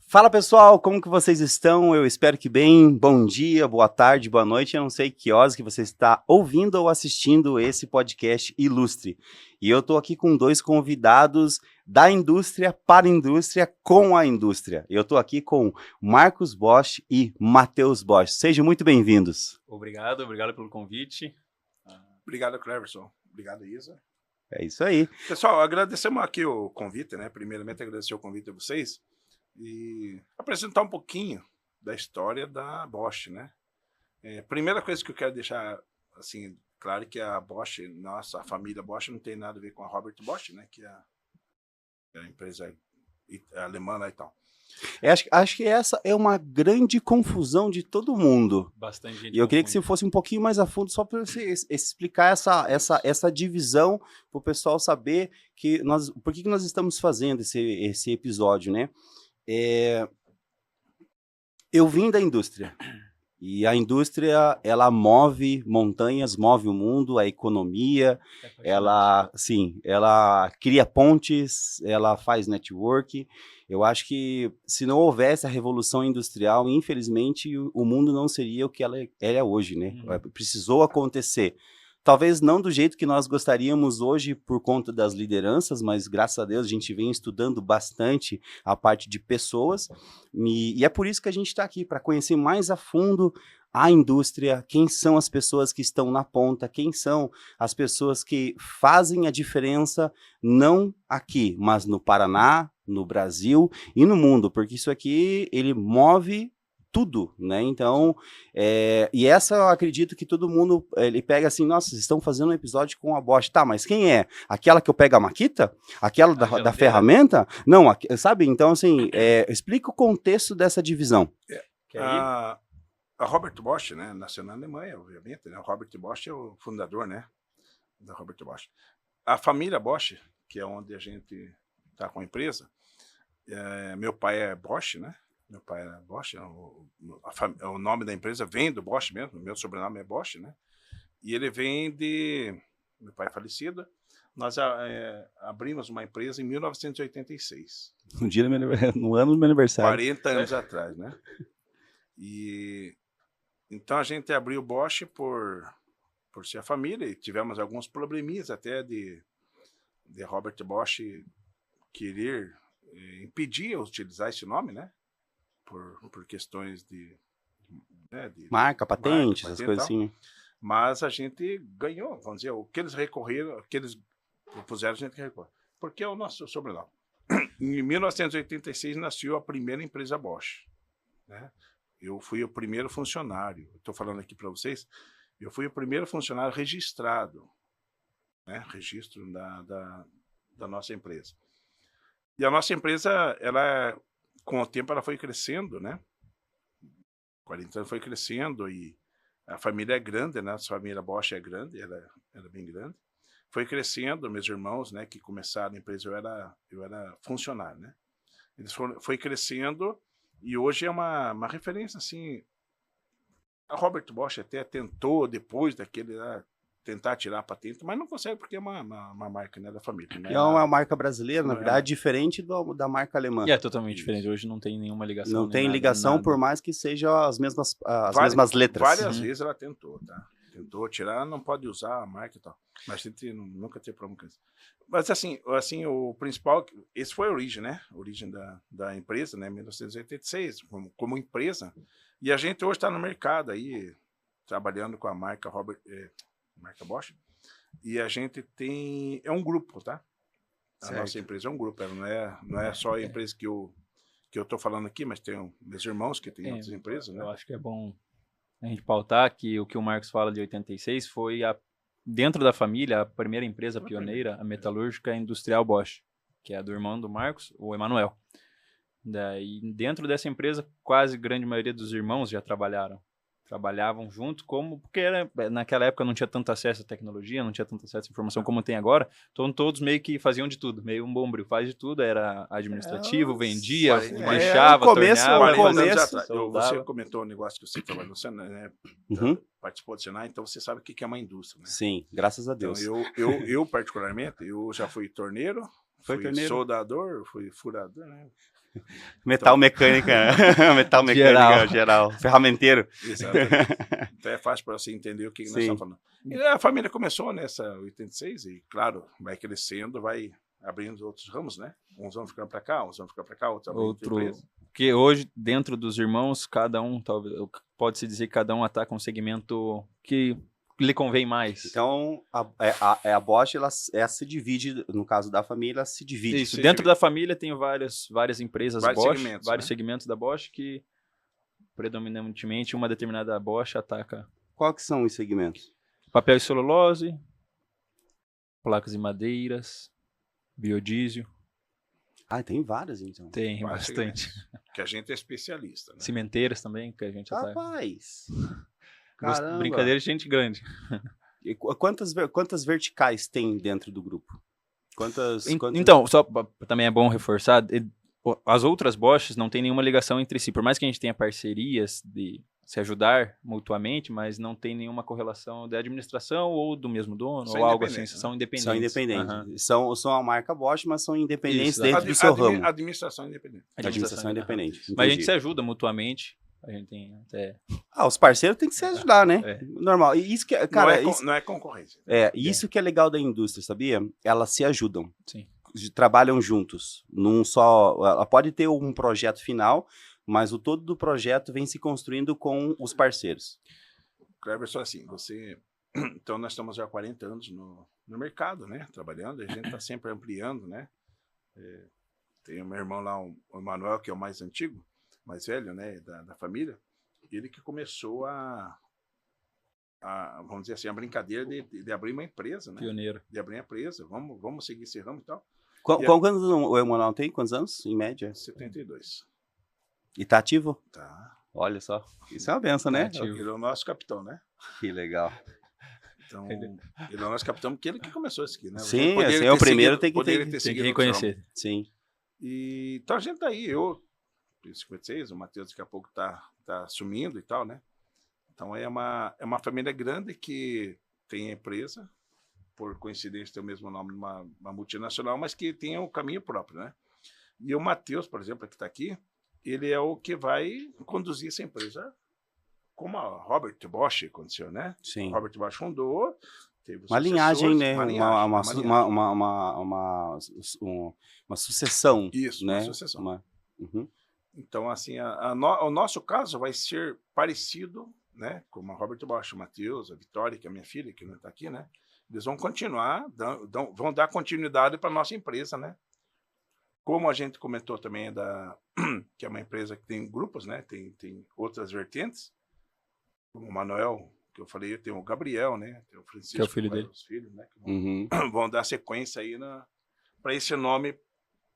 Fala pessoal, como que vocês estão? Eu espero que bem. Bom dia, boa tarde, boa noite. Eu não sei que horas que você está ouvindo ou assistindo esse podcast ilustre. E eu estou aqui com dois convidados da indústria para a indústria com a indústria. Eu estou aqui com Marcos Bosch e Matheus Bosch. Sejam muito bem-vindos. Obrigado pelo convite. Obrigado, Cleverson. Obrigado, Isa. É isso aí. Pessoal, agradecemos aqui o convite, né? Primeiramente, agradecer o convite a vocês e apresentar um pouquinho da história da Bosch, né? Primeira coisa que eu quero deixar, assim, claro que a Bosch, a família Bosch não tem nada a ver com a Robert Bosch, né? Que é a empresa alemã lá e tal. Acho que essa é uma grande confusão de todo mundo. Bastante gente. E eu queria que você fosse um pouquinho mais a fundo, só para você explicar essa divisão, para o pessoal saber por que nós estamos fazendo esse episódio, né? Eu vim da indústria. E a indústria, ela move montanhas, move o mundo, a economia, ela cria pontes, ela faz network. Eu acho que se não houvesse a revolução industrial, infelizmente, o mundo não seria o que ela é hoje, né? Precisou acontecer. Talvez não do jeito que nós gostaríamos hoje por conta das lideranças, mas graças a Deus a gente vem estudando bastante a parte de pessoas e é por isso que a gente está aqui, para conhecer mais a fundo a indústria, quem são as pessoas que estão na ponta, quem são as pessoas que fazem a diferença, não aqui, mas no Paraná, no Brasil e no mundo, porque isso aqui, ele move tudo, né? Então, e essa eu acredito que todo mundo, ele pega assim, nossa, vocês estão fazendo um episódio com a Bosch, tá, mas quem é? Aquela que eu pego a maquita? Aquela da ferramenta? Não, sabe? Então, assim, explica o contexto dessa divisão. A Robert Bosch, né, nasceu na Alemanha, obviamente, né? O Robert Bosch é o fundador, né, da Robert Bosch. A família Bosch, que é onde a gente está com a empresa, meu pai é Bosch, né? Meu pai era Bosch, o nome da empresa vem do Bosch mesmo, meu sobrenome é Bosch, né? E ele vem de... Meu pai é falecido, nós abrimos uma empresa em 1986. No ano do meu aniversário. 40 anos atrás, né? E então a gente abriu o Bosch por ser a família, e tivemos alguns probleminhas até de Robert Bosch querer impedir utilizar esse nome, né? Por questões de marca, patente, essas coisas assim. Mas a gente ganhou, vamos dizer, o que eles recorreram, o que eles propuseram, a gente recorreu. Porque é o nosso sobrenome. Em 1986 nasceu a primeira empresa Bosch, né? Eu fui o primeiro funcionário, estou falando aqui para vocês, eu fui o primeiro funcionário registrado, né? Registro da nossa empresa. E a nossa empresa, ela, com o tempo, ela foi crescendo, né? 40 anos foi crescendo e a família é grande, né? A família Bosch é grande, ela é bem grande. Foi crescendo, meus irmãos, né, que começaram a empresa, eu era funcionário, né? Foi crescendo e hoje é uma referência, assim. A Robert Bosch até tentou, depois daquele, tentar tirar a patente, mas não consegue porque é uma marca, né, da família. Né? É uma marca brasileira, na verdade, diferente da marca alemã. É totalmente diferente, hoje não tem nenhuma ligação. Não tem ligação, por mais que sejam as mesmas letras. Várias vezes ela tentou, tá? Tentou tirar, não pode usar a marca e tal. Mas a gente nunca teve problema com isso. Mas assim, o principal, esse foi a origem, né? A origem da empresa, né? 1986, como empresa. E a gente hoje está no mercado aí, trabalhando com a marca marca Bosch. E a gente tem... É um grupo, tá? A nossa empresa é um grupo. Ela não é só a empresa que eu estou falando aqui, mas tem meus irmãos que têm outras empresas, né? Eu acho que é bom a gente pautar que o Marcos fala de 86 foi, dentro da família, a primeira empresa pioneira, a metalúrgica industrial Bosch, que é a do irmão do Marcos, o Emanuel. Daí, dentro dessa empresa, quase a grande maioria dos irmãos já trabalhavam junto, porque naquela época não tinha tanto acesso à tecnologia, não tinha tanto acesso à informação como tem agora, então todos meio que faziam de tudo, meio um bombril, faz de tudo, era administrativo, vendia, manchava, torneava, você comentou um negócio que você trabalhou no Senai, né? Participou do Senai, então você sabe o que é uma indústria, né? Sim, graças a Deus. Então, eu particularmente, eu já fui torneiro, fui soldador, fui furador, né? Metal mecânica, metal mecânica geral, ferramenteiro. Exatamente. Então é fácil para você entender o que nós estamos falando. E a família começou nessa 86 e, claro, vai crescendo, vai abrindo outros ramos, né? Uns vão ficando para cá, outros vão ficando para cá, outros Outro, porque hoje, dentro dos irmãos, cada um, talvez, pode-se dizer que cada um ataca um segmento que lhe convém mais. Então, a Bosch, ela se divide, no caso da família, ela se divide. Isso, dentro da família tem várias empresas vários Bosch, segmentos, vários né? segmentos da Bosch que, predominantemente, uma determinada Bosch ataca Qual que são os segmentos? papel e celulose, placas e madeiras, biodiesel, Ah, tem várias, então. tem Vários bastante. que a gente é especialista, né? Cimenteiras também, que a gente ataca. Rapaz! Caramba! Brincadeira de gente grande. E quantas verticais tem dentro do grupo? Quantas... Então, também é bom reforçar, as outras Boschs não tem nenhuma ligação entre si. Por mais que a gente tenha parcerias de se ajudar mutuamente, mas não tem nenhuma correlação de administração ou do mesmo dono, São ou algo assim. independentes, São né? independentes. São independentes. Aham. São a marca Bosch, mas são independentes Isso, dentro do seu ramo. Administração independente. Administração independente. Mas a gente entendi. se ajuda mutuamente. A gente tem até... Os parceiros têm que se ajudar, né? É. Normal. E isso que, cara, não é concorrência. isso que é legal da indústria, sabia? Elas se ajudam. Sim. Trabalham juntos. Num só. Ela pode ter um projeto final, mas o todo do projeto vem se construindo com os parceiros. Cleverson, assim, então nós estamos já há 40 anos no mercado, né? Trabalhando, a gente está sempre ampliando, né? Tem o meu irmão lá, o Emanuel, que é o mais antigo, mais velho, né? Da família. Ele que começou vamos dizer assim, a brincadeira de abrir uma empresa, né? Pioneiro. De abrir uma empresa, vamos seguir esse ramo e tal. Quantos anos o Emanuel tem? Quantos anos, em média? 72. E tá ativo? Tá. Olha só. Isso é uma benção, né? Ele é o nosso capitão, né? Que legal. Então, ele é o nosso capitão, porque ele que começou isso aqui, né? Sim, Poderia assim, ter o primeiro seguido- tem que poderia ter- ter Tem que seguido outro ramo. reconhecer. Sim. Então a gente tá aí, eu tenho 56, o Matheus daqui a pouco tá assumindo e tal, né? Então é uma família grande que tem a empresa, por coincidência tem o mesmo nome de uma multinacional, mas que tem o caminho próprio, né? E o Matheus, por exemplo, que está aqui, ele é o que vai conduzir essa empresa, como a Robert Bosch aconteceu, né? Sim. Robert Bosch fundou, teve os Uma linhagem, sucessores, né? uma linhagem. Uma sucessão. Isso, né? uma sucessão. Uhum. Então, assim, o nosso caso vai ser parecido, né, com a Robert Bosch, o Matheus, a Vitória, que é minha filha, que não está aqui, né? Eles vão continuar, vão dar continuidade para a nossa empresa, né? Como a gente comentou também, que é uma empresa que tem grupos, né? Tem outras vertentes, como o Manuel, que eu falei, tem o Gabriel, né? Tem o Francisco, Que é o filho dele. Os filhos, né? Que Uhum. vão dar sequência aí para esse nome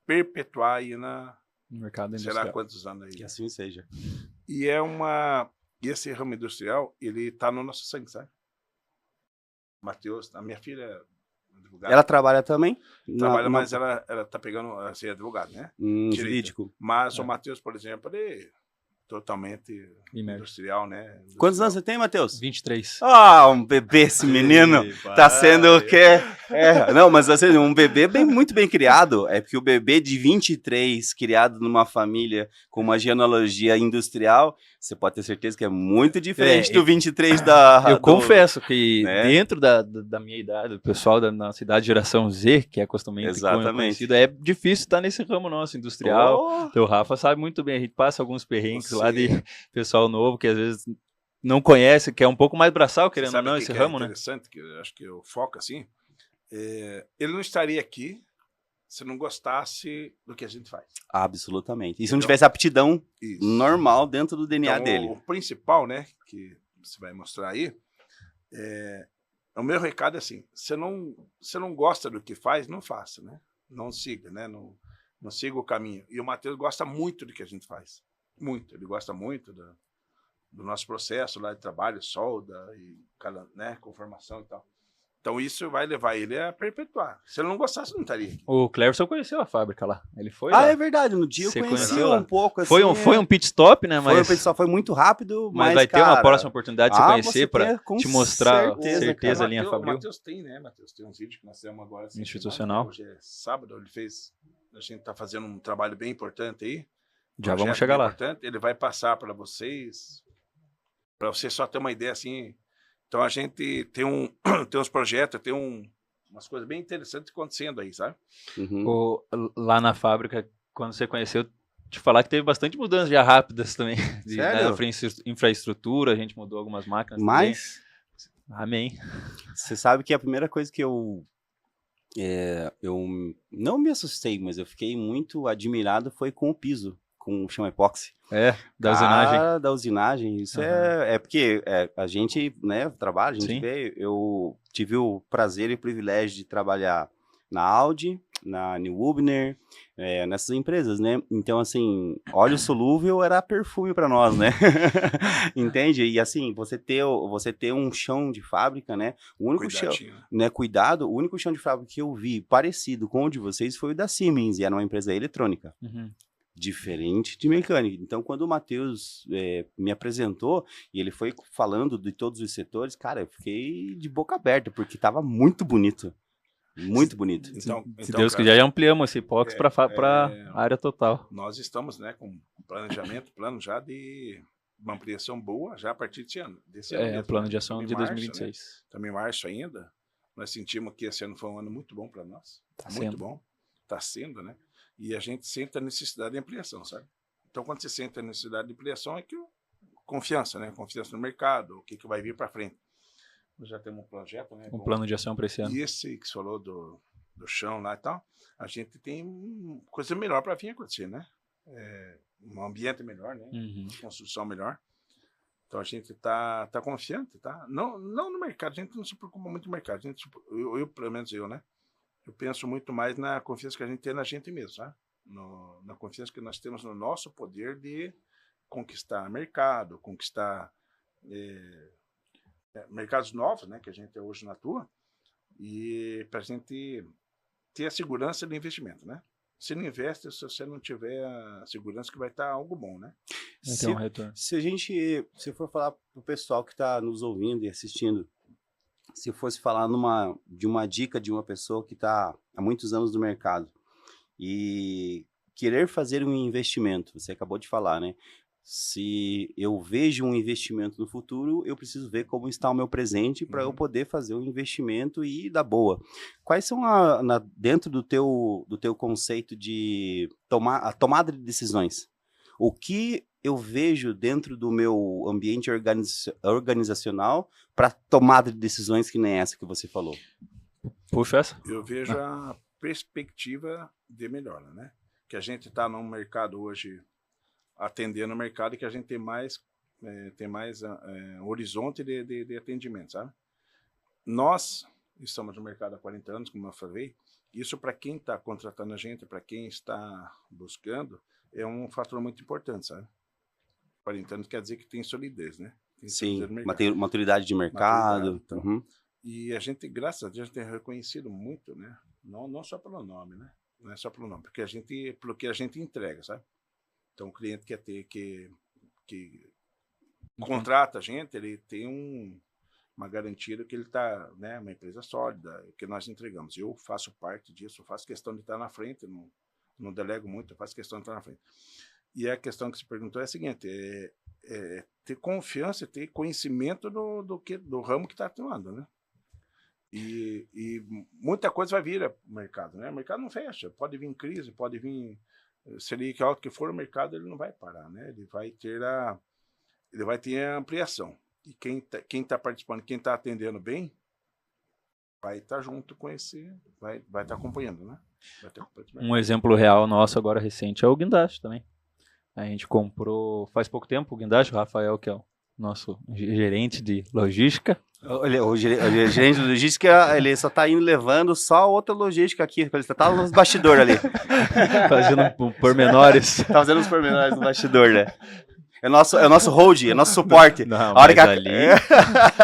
perpetuar aí No mercado sei lá industrial. quantos anos aí. Que assim seja. E esse ramo industrial, ele tá no nosso sangue, sabe? Matheus, a minha filha é advogada. Ela trabalha também? trabalha, mas ela tá pegando a ser advogada, né? Direito. Jurídico. Mas o Matheus, por exemplo, ele é totalmente Imerso. industrial, né? Quantos anos você tem, Matheus? 23. Ah, um bebê esse menino. Tá sendo o quê? Não, mas assim, um bebê muito bem criado. É porque o bebê de 23, criado numa família com uma genealogia industrial, você pode ter certeza que é muito diferente do 23 da... Eu confesso que né? dentro da minha idade, o pessoal da nossa idade, geração Z, que é costumemente Exatamente. conhecido, é difícil estar nesse ramo nosso industrial. Oh, Então, o Rafa sabe muito bem, a gente passa alguns perrengues Você- lá de pessoal novo que às vezes não conhece, que é um pouco mais braçal, querendo ou Sabe não, o que esse que ramo, é né? interessante, que eu acho que eu foco assim, ele não estaria aqui se não gostasse do que a gente faz. absolutamente. E se não Então, tivesse aptidão Isso. normal dentro do DNA Então, dele. o principal, né, que você vai mostrar aí, o meu recado é assim, você não gosta do que faz, não faça, né? Não siga, né? Não siga o caminho. E o Matheus gosta muito do que a gente faz. Muito. Ele gosta muito do nosso processo lá de trabalho, solda, e, né, conformação e tal. Então isso vai levar ele a perpetuar. Se ele não gostasse, não estaria aqui. O Cleverson conheceu a fábrica lá. Ele foi lá. É verdade. No dia eu Você conheci conheceu lá? um pouco. Assim, Foi um pit stop, né? Foi, Mas, o pessoal foi muito rápido, mas mas vai ter uma cara, próxima oportunidade de você você conhecer para com te mostrar certeza, certeza cara. a linha O Fabril. Matheus tem, né, Matheus? Tem uns vídeos que nós temos agora. Institucional. Hoje é sábado, a gente tá fazendo um trabalho bem importante aí. Já vamos projeto chegar bem lá. importante, ele vai passar para vocês só ter uma ideia assim. Então a gente tem tem uns projetos, tem umas coisas bem interessantes acontecendo aí, sabe? Uhum. Lá na fábrica, quando você conheceu, te falar que teve bastante mudanças já rápidas também. Na Sério? infraestrutura, a gente mudou algumas máquinas também. Mas Amém. você sabe que a primeira coisa que eu não me assustei, mas eu fiquei muito admirado foi com o piso, com o chão epóxi. Da usinagem. Cara, da usinagem, isso Aham. é porque a gente, né, trabalha, a gente Sim. vê, eu tive o prazer e o privilégio de trabalhar na Audi, na New Ubner, nessas empresas, né? Então, assim, óleo solúvel era perfume para nós, né? Entende? E assim, você ter um chão de fábrica, né? O único chão, Cuidadinho, né? né? Cuidado, o único chão de fábrica que eu vi parecido com o de vocês foi o da Siemens, e era uma empresa eletrônica. Uhum. Diferente de mecânica. Então, quando o Matheus me apresentou e ele foi falando de todos os setores, cara, eu fiquei de boca aberta, porque estava muito bonito. Muito bonito. Então, Se Deus cara, quiser, já ampliamos esse epóxi para é, a área total. nós estamos, né, com plano já de uma ampliação boa já a partir desse ano. O plano de ação Estamos de em março, 2026. Né? Estamos em março ainda. Nós sentimos que esse ano foi um ano muito bom para nós. Tá muito sendo. bom. Está sendo, né? E a gente sente a necessidade de ampliação, sabe? Então, quando você sente a necessidade de ampliação, é que confiança, né? Confiança no mercado, o que vai vir para frente. Nós já temos um projeto, né? Um plano de ação para esse ano. E esse que você falou do chão lá e tal, a gente tem coisa melhor para vir acontecer, né? Um ambiente melhor, né? Uhum. Construção melhor. Então a gente tá confiante, tá? Não no mercado, a gente não se preocupa muito no mercado. A gente, pelo menos eu, né? Eu penso muito mais na confiança que a gente tem na gente mesmo, sabe? Na confiança que nós temos no nosso poder de conquistar mercado, conquistar mercados novos, né? Que a gente hoje não atua. E para a gente ter a segurança do investimento, né? Se não investe, se você não tiver a segurança que vai estar algo bom, né? Vai ter um retorno. Se for falar pro pessoal que está nos ouvindo e assistindo, se fosse falar de uma dica de uma pessoa que está há muitos anos no mercado e querer fazer um investimento, você acabou de falar, né? Se eu vejo um investimento no futuro, eu preciso ver como está o meu presente para eu poder fazer um investimento e dar boa. Quais são dentro do teu conceito de a tomada de decisões? O que eu vejo dentro do meu ambiente organizacional para tomada de decisões que nem essa que você falou? Puxa essa. Eu vejo a perspectiva de melhora, né? Que a gente está num mercado hoje atendendo o mercado e que a gente tem mais horizonte de atendimento, sabe? Nós estamos no mercado há 40 anos, como eu falei. Isso para quem está contratando a gente, para quem está buscando, é um fator muito importante, sabe? 40 anos quer dizer que tem solidez, né? Tem Sim, mercado. Maturidade de mercado. Então. Uhum. E a gente, graças a Deus, tem reconhecido muito, né? Não só pelo nome, né? Não é só pelo nome, pelo que a gente entrega, sabe? Então, o cliente quer ter que contrata a gente, ele tem uma garantia de que ele está, né, uma empresa sólida, que nós entregamos. Eu faço parte disso, eu faço questão de estar na frente, não delego muito, eu faço questão de estar na frente. E a questão que você perguntou é a seguinte, ter confiança, ter conhecimento do ramo que está atuando, né? E muita coisa vai vir ao mercado, né? O mercado não fecha, pode vir crise, pode vir Selic alto que for, o mercado ele não vai parar, né? Ele vai ter a ampliação. E quem tá participando, quem está atendendo bem, vai estar junto com vai estar acompanhando, né? Um exemplo real nosso agora recente é o guindaste também. A gente comprou faz pouco tempo o guindaste, o Rafael, que é o nosso gerente de logística. O gerente de logística, ele só tá indo levando só outra logística aqui, ele tá nos bastidores ali. Fazendo pormenores. Tá fazendo os pormenores no bastidor, né? É nosso hold, é nosso suporte. Não, a hora mas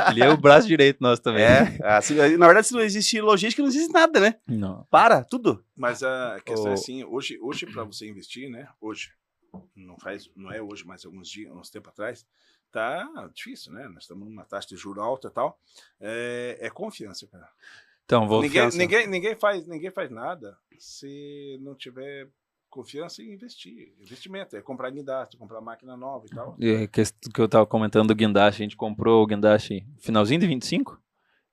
ali é o braço direito nosso também. Assim, na verdade, se não existe logística, não existe nada, né? Não. Para, tudo. Mas a questão é assim, hoje para você investir, né? Hoje, não é hoje, mas uns tempos atrás, tá difícil, né? Nós estamos numa taxa de juros alta e tal. É confiança, cara. Então, ninguém faz nada se não tiver confiança e investir. Investimento é comprar guindaste, comprar máquina nova e tal. Que eu estava comentando do guindaste, a gente comprou o guindaste finalzinho de 25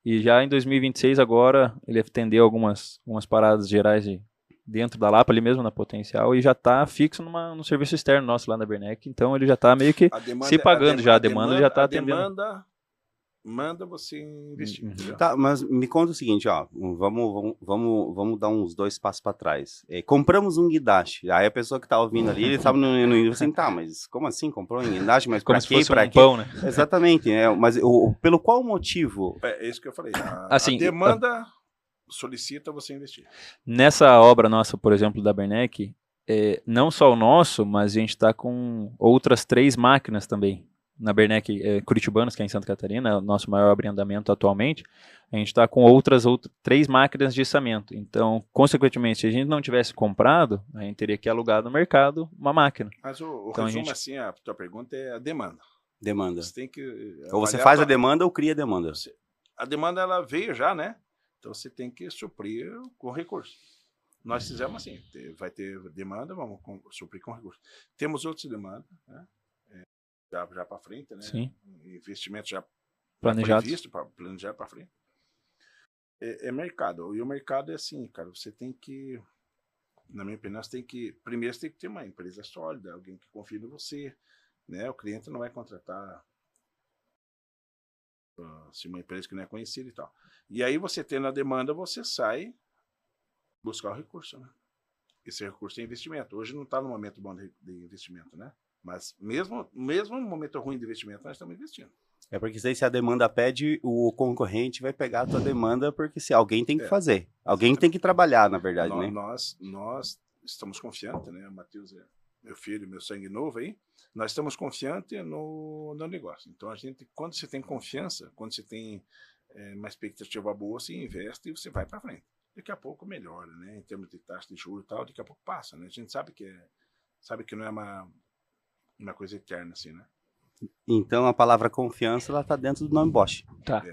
e já em 2026 agora ele atendeu algumas paradas gerais dentro da Lapa, ali mesmo na Potencial, e já está fixo num serviço externo nosso lá na Bernec, então ele já está meio que se pagando já, a demanda ele já está atendendo. A demanda manda você investir. Entendeu? Tá, mas me conta o seguinte, ó, vamos dar uns 2 passos para trás. Compramos um guindaste, aí a pessoa que tá ouvindo ali, ele sabe no assim, tá, mas como assim, comprou um guindaste, mas como pra se quê, fosse pra um quê? pão, né? Exatamente, mas pelo qual motivo? É isso que eu falei, Assim, a demanda solicita você investir. Nessa obra nossa, por exemplo, da Bernec, não só o nosso, mas a gente está com outras 3 máquinas também. Na Bernec Curitibanos, que é em Santa Catarina, é o nosso maior abriandamento atualmente, a gente está com outras 3 máquinas de içamento. Então, consequentemente, se a gente não tivesse comprado, a gente teria que alugar no mercado uma máquina. Mas o Então, resumo, assim, a tua pergunta é a demanda. Demanda. Você tem que Ou você faz a demanda ou cria a demanda. A demanda, ela veio já, né? Então, você tem que suprir com recurso. Nós fizemos assim, vai ter demanda, vamos suprir com recurso. Temos outras demandas, né? Já para frente, né? Sim. Investimento já Planejado. Planejar para frente. É mercado. E o mercado é assim, cara, você tem que, na minha opinião, primeiro você tem que ter uma empresa sólida, alguém que confie em você, né? O cliente não vai contratar se uma empresa que não é conhecida e tal. E aí você tendo a demanda, você sai buscar o recurso, né? Esse recurso é investimento. Hoje não está no momento bom de investimento, né? Mas mesmo no momento ruim de investimento, nós estamos investindo. É porque se a demanda pede, o concorrente vai pegar a tua demanda, porque se alguém tem que fazer. Alguém tem que trabalhar, na verdade, né? Nós estamos confiantes, né? O Matheus é meu filho, meu sangue novo aí. Nós estamos confiantes no negócio. Então, quando você tem confiança, quando você tem uma expectativa boa, você investe e você vai para frente. Daqui a pouco melhora, né? Em termos de taxa de juros e tal, daqui a pouco passa, né? A gente sabe que não é uma coisa eterna, assim, né? Então, a palavra confiança, ela tá dentro do nome Bosch. Tá.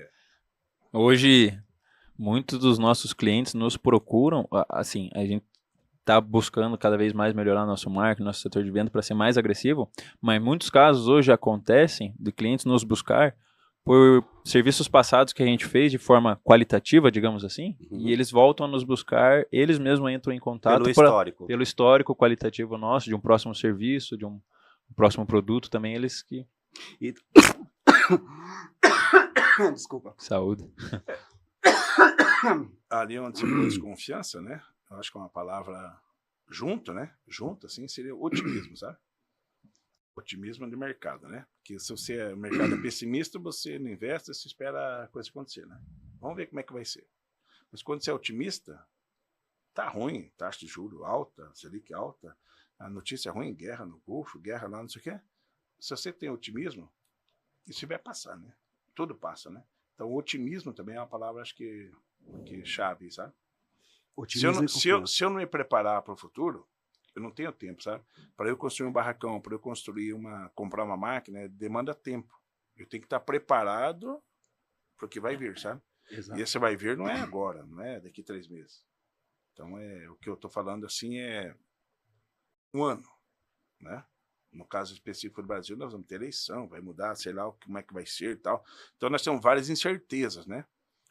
Hoje, muitos dos nossos clientes nos procuram, assim, a gente está buscando cada vez mais melhorar nosso marketing, nosso setor de venda para ser mais agressivo, mas muitos casos hoje acontecem de clientes nos buscar por serviços passados que a gente fez de forma qualitativa, digamos assim, e eles voltam a nos buscar, eles mesmos entram em contato pelo histórico qualitativo nosso, de um próximo serviço, de um próximo produto também, eles que... Desculpa. Saúde. Ali onde se pôs confiança, né? Eu acho que é uma palavra junto, né? Junto, assim, seria otimismo, sabe? Otimismo de mercado, né? Porque se o mercado é pessimista, você não investe, você espera a coisa acontecer, né? Vamos ver como é que vai ser. Mas quando você é otimista, tá ruim, taxa de juros alta, Selic alta, a notícia ruim, guerra no Golfo, guerra lá, não sei o quê. Se você tem otimismo, isso vai passar, né? Tudo passa, né? Então, o otimismo também é uma palavra, acho que chave, sabe? Se eu não me preparar para o futuro, eu não tenho tempo, sabe? Para eu construir um barracão, para eu comprar uma máquina, demanda tempo. Eu tenho que estar preparado para o que vai vir, sabe? Exato. E esse vai vir não é agora, não é daqui 3 meses. Então, o que eu estou falando assim é 1 ano, né? No caso específico do Brasil, nós vamos ter eleição, vai mudar, sei lá como é que vai ser e tal. Então, nós temos várias incertezas, né?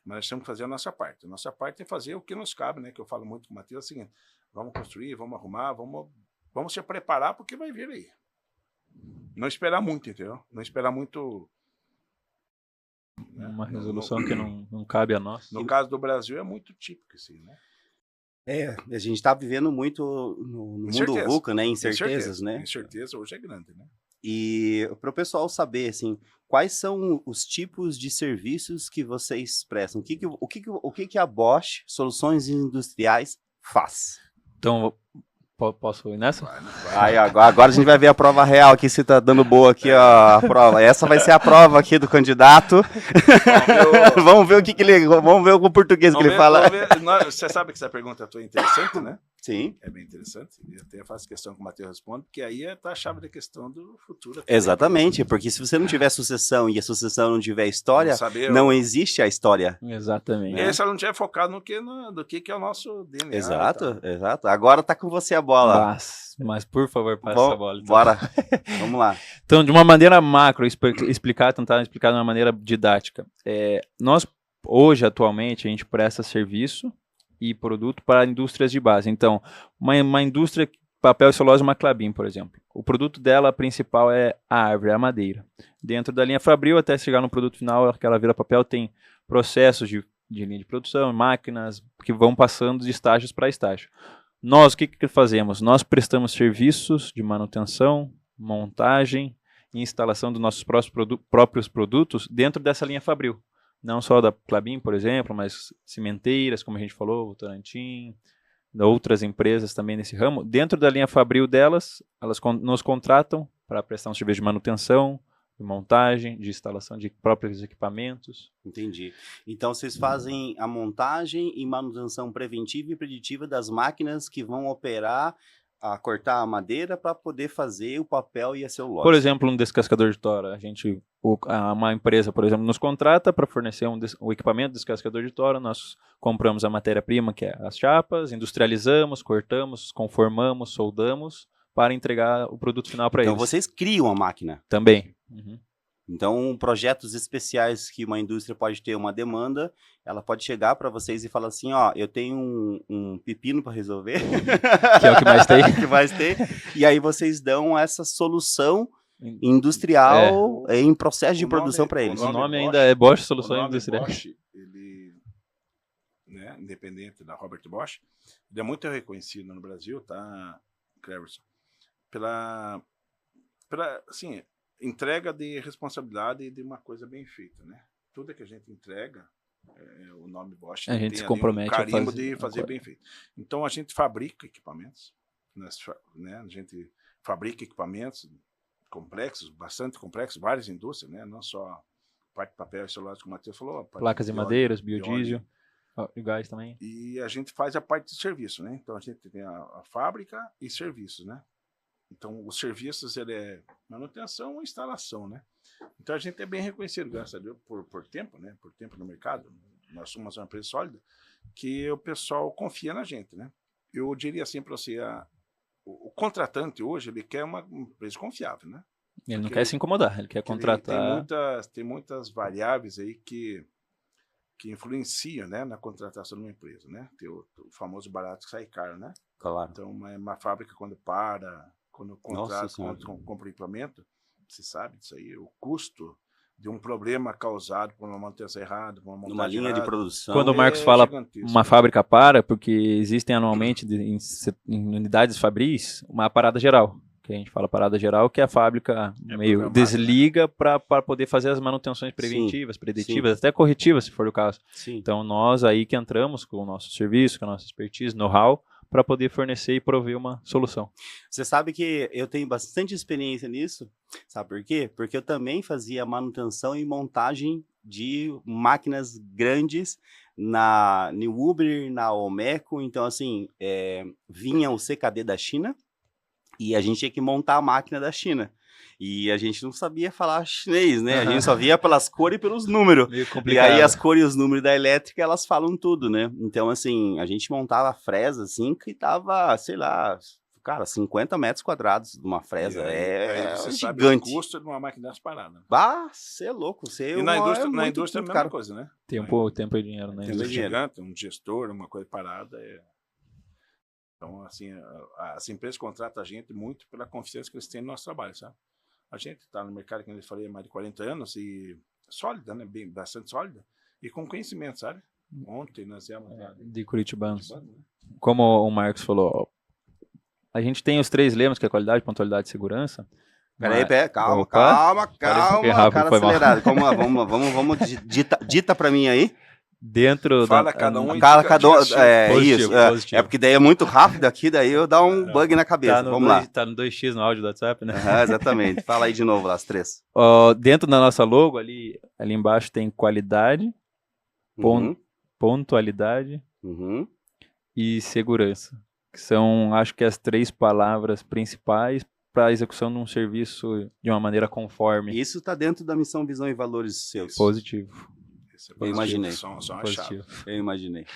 Mas nós temos que fazer a nossa parte. A nossa parte é fazer o que nos cabe, né? Que eu falo muito com o Matheus, é o seguinte, vamos construir, vamos arrumar, vamos se preparar porque vai vir aí. Não esperar muito, entendeu? Não esperar muito... Né? Uma resolução que não cabe a nós. No caso do Brasil é muito típico, assim, né? A gente está vivendo muito no mundo VUCA, né? Incertezas, né? Incerteza hoje é grande, né? E para o pessoal saber, assim, quais são os tipos de serviços que vocês prestam? O que a Bosch Soluções Industriais faz? Então, posso ir nessa? Aí, agora a gente vai ver a prova real aqui, se tá dando boa aqui, ó, a prova. Essa vai ser a prova aqui do candidato. Vamos ver o português que ele fala. Você sabe que essa pergunta é interessante, né? Sim. É bem interessante. E até faço questão que o Matheus responde, porque aí está a chave da questão do futuro. Exatamente, porque se você não tiver sucessão e a sucessão não tiver história, saber não existe a história. Exatamente. E aí, se ela não tiver focado no que é o nosso DNA. Exato, exato. Agora tá com você a bola. Mas por favor, passa a bola. Então. Bora, vamos lá. Então, de uma maneira macro, tentar explicar de uma maneira didática. Nós, hoje, atualmente, a gente presta serviço e produto para indústrias de base. Então, uma indústria, papel e celulose, uma Klabin, por exemplo. O produto dela principal é a árvore, a madeira. Dentro da linha Fabril, até chegar no produto final, que ela vira papel, tem processos de linha de produção, máquinas que vão passando de estágios para estágio. Nós, o que fazemos? Nós prestamos serviços de manutenção, montagem e instalação dos nossos próprios produtos dentro dessa linha Fabril. Não só da Klabin, por exemplo, mas cimenteiras, como a gente falou, Votorantim, outras empresas também nesse ramo. Dentro da linha Fabril delas, elas nos contratam para prestar um serviço de manutenção, de montagem, de instalação de próprios equipamentos. Entendi. Então, vocês fazem a montagem e manutenção preventiva e preditiva das máquinas que vão operar a cortar a madeira para poder fazer o papel e a celulose. Por exemplo, um descascador de tora. Uma empresa, por exemplo, nos contrata para fornecer o equipamento de descascador de tora. Nós compramos a matéria-prima, que é as chapas, industrializamos, cortamos, conformamos, soldamos para entregar o produto final para eles. Então, vocês criam a máquina? Também. Uhum. Então, projetos especiais que uma indústria pode ter uma demanda, ela pode chegar para vocês e falar assim, ó, eu tenho um pepino para resolver. Que é o que mais tem. Que mais tem. E aí vocês dão essa solução industrial em processo de produção para eles. O nome ainda é Bosch Soluções Industriais. Bosch, ele, né, independente da Robert Bosch, ele é muito reconhecido no Brasil, tá, Cleverson? Pela assim, entrega de responsabilidade de uma coisa bem feita, né? Tudo que a gente entrega, o nome Bosch, a gente tem se compromete um carimbo a de fazer bem feito. Então a gente fabrica equipamentos, né? A gente fabrica equipamentos complexos, bastante complexos, várias indústrias, né? Não só parte de papel e celulose, como o Matheus falou. Placas de madeiras, biodiesel, e gás também. E a gente faz a parte de serviço, né? Então a gente tem a fábrica e serviços, né? Então, os serviços, ele é manutenção e instalação, né? Então, a gente é bem reconhecido, graças a Deus, por tempo, né? Por tempo no mercado. Nós somos uma empresa sólida, que o pessoal confia na gente, né? Eu diria assim para você, o contratante hoje, ele quer uma empresa confiável, né? Ele não quer se incomodar, ele quer contratar. Tem muitas variáveis aí que influenciam, né, na contratação de uma empresa, né? Tem o famoso barato que sai caro, né? Claro. Então, uma fábrica, quando o contrato compra o equipamento, você sabe disso aí, o custo de um problema causado por uma manutenção errada, por uma montagem numa linha errada, de produção. Quando o Marcos fala uma fábrica para, porque existem anualmente em unidades fabris uma parada geral, que a gente fala parada geral, que a fábrica meio desliga, né, para poder fazer as manutenções preventivas, preditivas, até corretivas, se for o caso. Sim. Então nós aí que entramos com o nosso serviço, com a nossa expertise, know-how, para poder fornecer e prover uma solução. Você sabe que eu tenho bastante experiência nisso, sabe por quê? Porque eu também fazia manutenção e montagem de máquinas grandes na New Uber, na Olmeco, então assim, vinha o CKD da China e a gente tinha que montar a máquina da China. E a gente não sabia falar chinês, né? A gente só via pelas cores e pelos números. E aí as cores e os números da elétrica, elas falam tudo, né? Então, assim, a gente montava a fresa, assim, que tava, sei lá, cara, 50 metros quadrados de uma fresa. Você gigante. Sabe o custo de uma máquina dessas paradas. Você é louco. E na indústria é a mesma coisa, né? Tempo e dinheiro, né? Tempo gigante, um gestor, uma coisa parada. Então, assim, as empresas contratam a gente muito pela confiança que eles têm no nosso trabalho, sabe? A gente está no mercado, como eu falei, há mais de 40 anos e sólida, né? Bastante sólida e com conhecimento, sabe? Ontem nós viemos de Curitibanos. Né? Como o Marcos falou, a gente tem os 3 lemas, que é qualidade, pontualidade e segurança. Peraí, calma, cara acelerado. Vamos, dita para mim aí. Dentro Fala cada um. Isso. É porque daí é muito rápido aqui, daí eu dá um bug na cabeça. Vamos lá. Tá no 2x no áudio do WhatsApp, né? Exatamente. Fala aí de novo lá, as 3. Dentro da nossa logo, ali embaixo tem qualidade, pontualidade e segurança. que são, acho que as 3 palavras principais para a execução de um serviço de uma maneira conforme. Isso está dentro da missão, visão e valores seus. Positivo. Eu imaginei. São a Positivo. chave. Eu imaginei.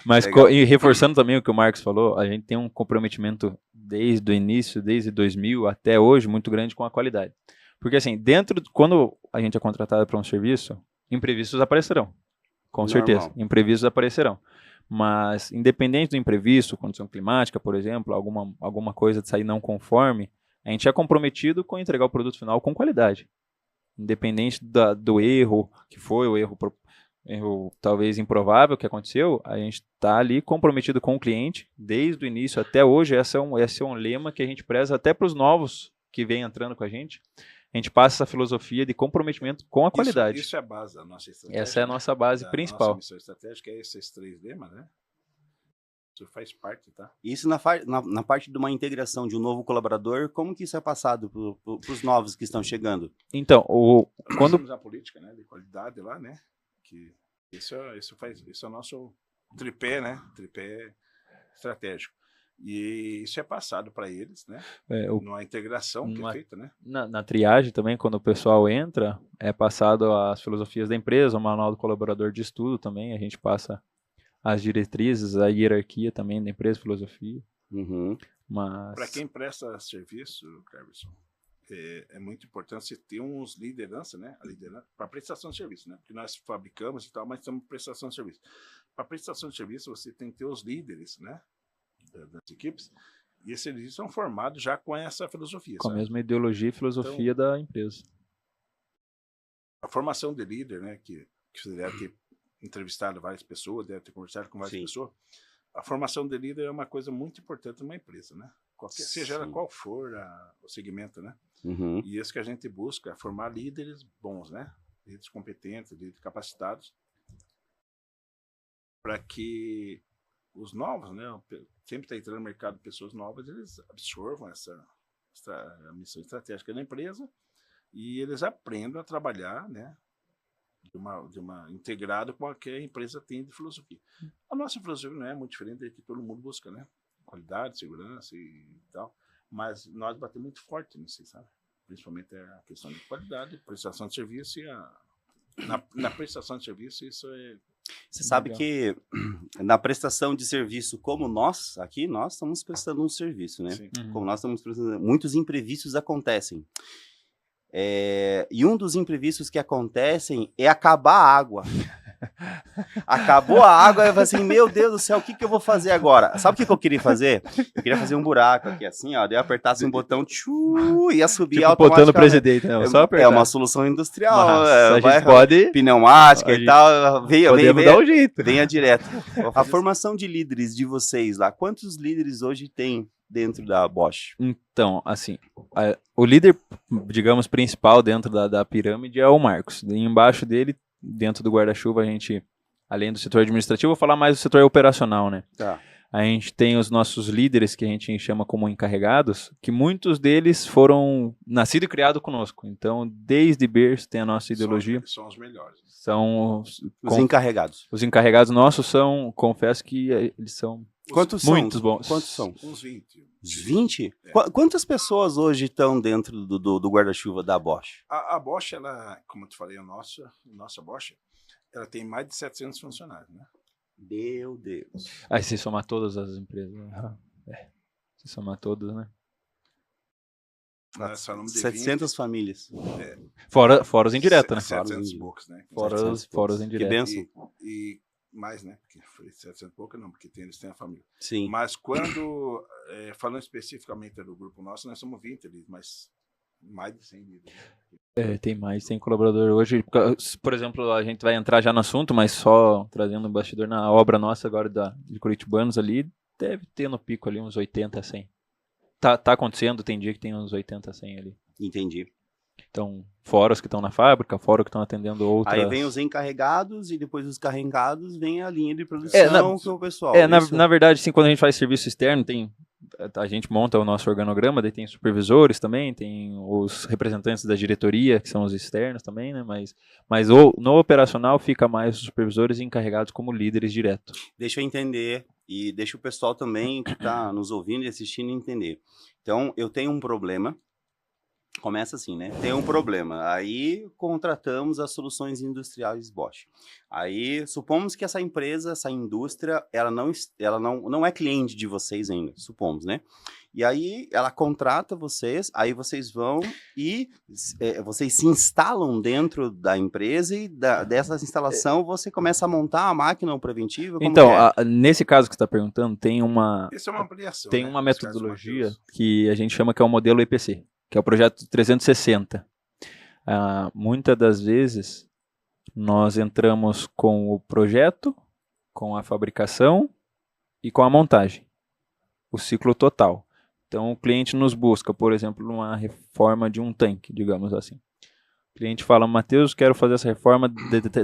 Mas Legal. e reforçando também o que o Marcos falou, a gente tem um comprometimento desde o início, desde 2000 até hoje, muito grande com a qualidade. Porque assim, quando a gente é contratado para um serviço, imprevistos aparecerão. Com Normal. certeza, imprevistos aparecerão. Mas, independente do imprevisto, condição climática, por exemplo, alguma coisa de sair não conforme, a gente é comprometido com entregar o produto final com qualidade. Independente do erro que foi, o erro talvez improvável que aconteceu, a gente está ali comprometido com o cliente, desde o início até hoje. Esse é um lema que a gente preza até para os novos que vêm entrando com a gente. A gente passa essa filosofia de comprometimento com a qualidade. Isso é a base da nossa estratégia. Essa é a nossa base principal. Nossa missão estratégica é esses 3 lemas, né? Isso faz parte, tá? Isso na parte de uma integração de um novo colaborador, como que isso é passado para os novos que estão chegando? Então, Nós temos a política, né, de qualidade lá, né? Que isso é o nosso tripé, né? Tripé estratégico. E isso é passado para eles, né? Numa integração que é feita, né? Na triagem também, quando o pessoal entra, é passado as filosofias da empresa, o manual do colaborador de estudo também, a gente passa as diretrizes, a hierarquia também da empresa, filosofia. Uhum. Mas... Para quem presta serviço, Cleverson, é muito importante você ter uns liderança, né? A liderança para prestação de serviço, né? Porque nós fabricamos e tal, mas estamos prestação de serviço. Para prestação de serviço, você tem que ter os líderes, né? Das equipes, e esses líderes são formados já com essa filosofia. Com sabe? a mesma ideologia e filosofia da empresa. A formação de líder, né? Que você deve ter entrevistado várias pessoas, deve ter conversado com várias Sim. pessoas. A formação de líder é uma coisa muito importante numa empresa, né? Seja ela qual for o segmento, né? Uhum. E isso que a gente busca, é formar líderes bons, né? Líderes competentes, líderes capacitados, para que os novos, né? Sempre está entrando no mercado pessoas novas, eles absorvam essa missão estratégica da empresa e eles aprendam a trabalhar, né? Integrado com o que a empresa tem de filosofia. A nossa filosofia não é muito diferente da que todo mundo busca, né? Qualidade, segurança e tal. Mas nós batemos muito forte nisso, sabe? Principalmente a questão de qualidade, prestação de serviço na prestação de serviço, isso é... Você sabe que na prestação de serviço, como nós estamos prestando um serviço, né? Sim. Uhum. Como nós estamos prestando, muitos imprevistos acontecem. E um dos imprevistos que acontecem é acabar a água. Acabou a água, eu falei assim, meu Deus do céu, o que eu vou fazer agora? Sabe o que eu queria fazer? Eu queria fazer um buraco aqui, assim, ó, daí eu apertasse um botão, ia subir Tipo, automaticamente. botando o presidente, não, só apertar. É uma solução industrial. Mas a vai gente pode... pneumática e tal, Podemos dar um jeito. venha direto. A formação de líderes de vocês lá, quantos líderes hoje tem dentro da Bosch? Então, assim, o líder, digamos, principal dentro da pirâmide é o Marcos. E embaixo dele, dentro do guarda-chuva, a gente, além do setor administrativo, vou falar mais do setor operacional, né? Tá. A gente tem os nossos líderes, que a gente chama como encarregados, que muitos deles foram nascidos e criados conosco. Então, desde berço tem a nossa ideologia. São os melhores. São Os encarregados. Os encarregados nossos são, confesso que eles são Quantos muito são? bons. Quantos são? Uns 20. 20? Quantas pessoas hoje estão dentro do guarda-chuva da Bosch? A Bosch, ela, como eu te falei, a nossa Bosch, ela tem mais de 700 funcionários, né? Meu Deus. Aí se somar todas as empresas. Se somar todas, né? Nós falamos de 700 famílias. Fora os indiretos, né? 700 e poucos, né? Fora os Que indiretos. benção. E mais, né? Porque foi 700 e pouco, não, porque eles têm a família. Sim. Mas quando, falando especificamente do grupo nosso, nós somos 20 ali, mas mais de 100 líderes. Tem mais, tem colaborador hoje. Por exemplo, a gente vai entrar já no assunto, mas só trazendo um bastidor na obra nossa agora de Curitibanos ali, deve ter no pico ali uns 80 a 100. Tá acontecendo, tem dia que tem uns 80 a 100 ali. Entendi. Então, fora os que estão na fábrica, fora os que estão atendendo outras... Aí vem os encarregados e depois dos carregados vem a linha de produção que é o pessoal. Na verdade, sim, quando a gente faz serviço externo, a gente monta o nosso organograma, daí tem supervisores também, tem os representantes da diretoria, que são os externos também, né? Mas no operacional fica mais os supervisores e encarregados como líderes direto. Deixa eu entender e deixa o pessoal também que está nos ouvindo e assistindo entender. Então, eu tenho um problema. Começa assim, né? Tem um problema. Aí contratamos as soluções industriais Bosch. Aí supomos que essa empresa, essa indústria, ela não é cliente de vocês ainda, supomos, né? E aí ela contrata vocês, aí vocês vão e vocês se instalam dentro da empresa e dessa instalação você começa a montar a máquina preventiva. Então, nesse caso que você está perguntando, tem uma Isso é uma ampliação. tem né? uma Nesse caso, metodologia Matheus. que a gente chama que é o modelo EPC, que é o projeto 360. Muitas das vezes nós entramos com o projeto, com a fabricação e com a montagem, o ciclo total. Então o cliente nos busca, por exemplo, uma reforma de um tanque, digamos assim. O cliente fala, Matheus, quero fazer essa reforma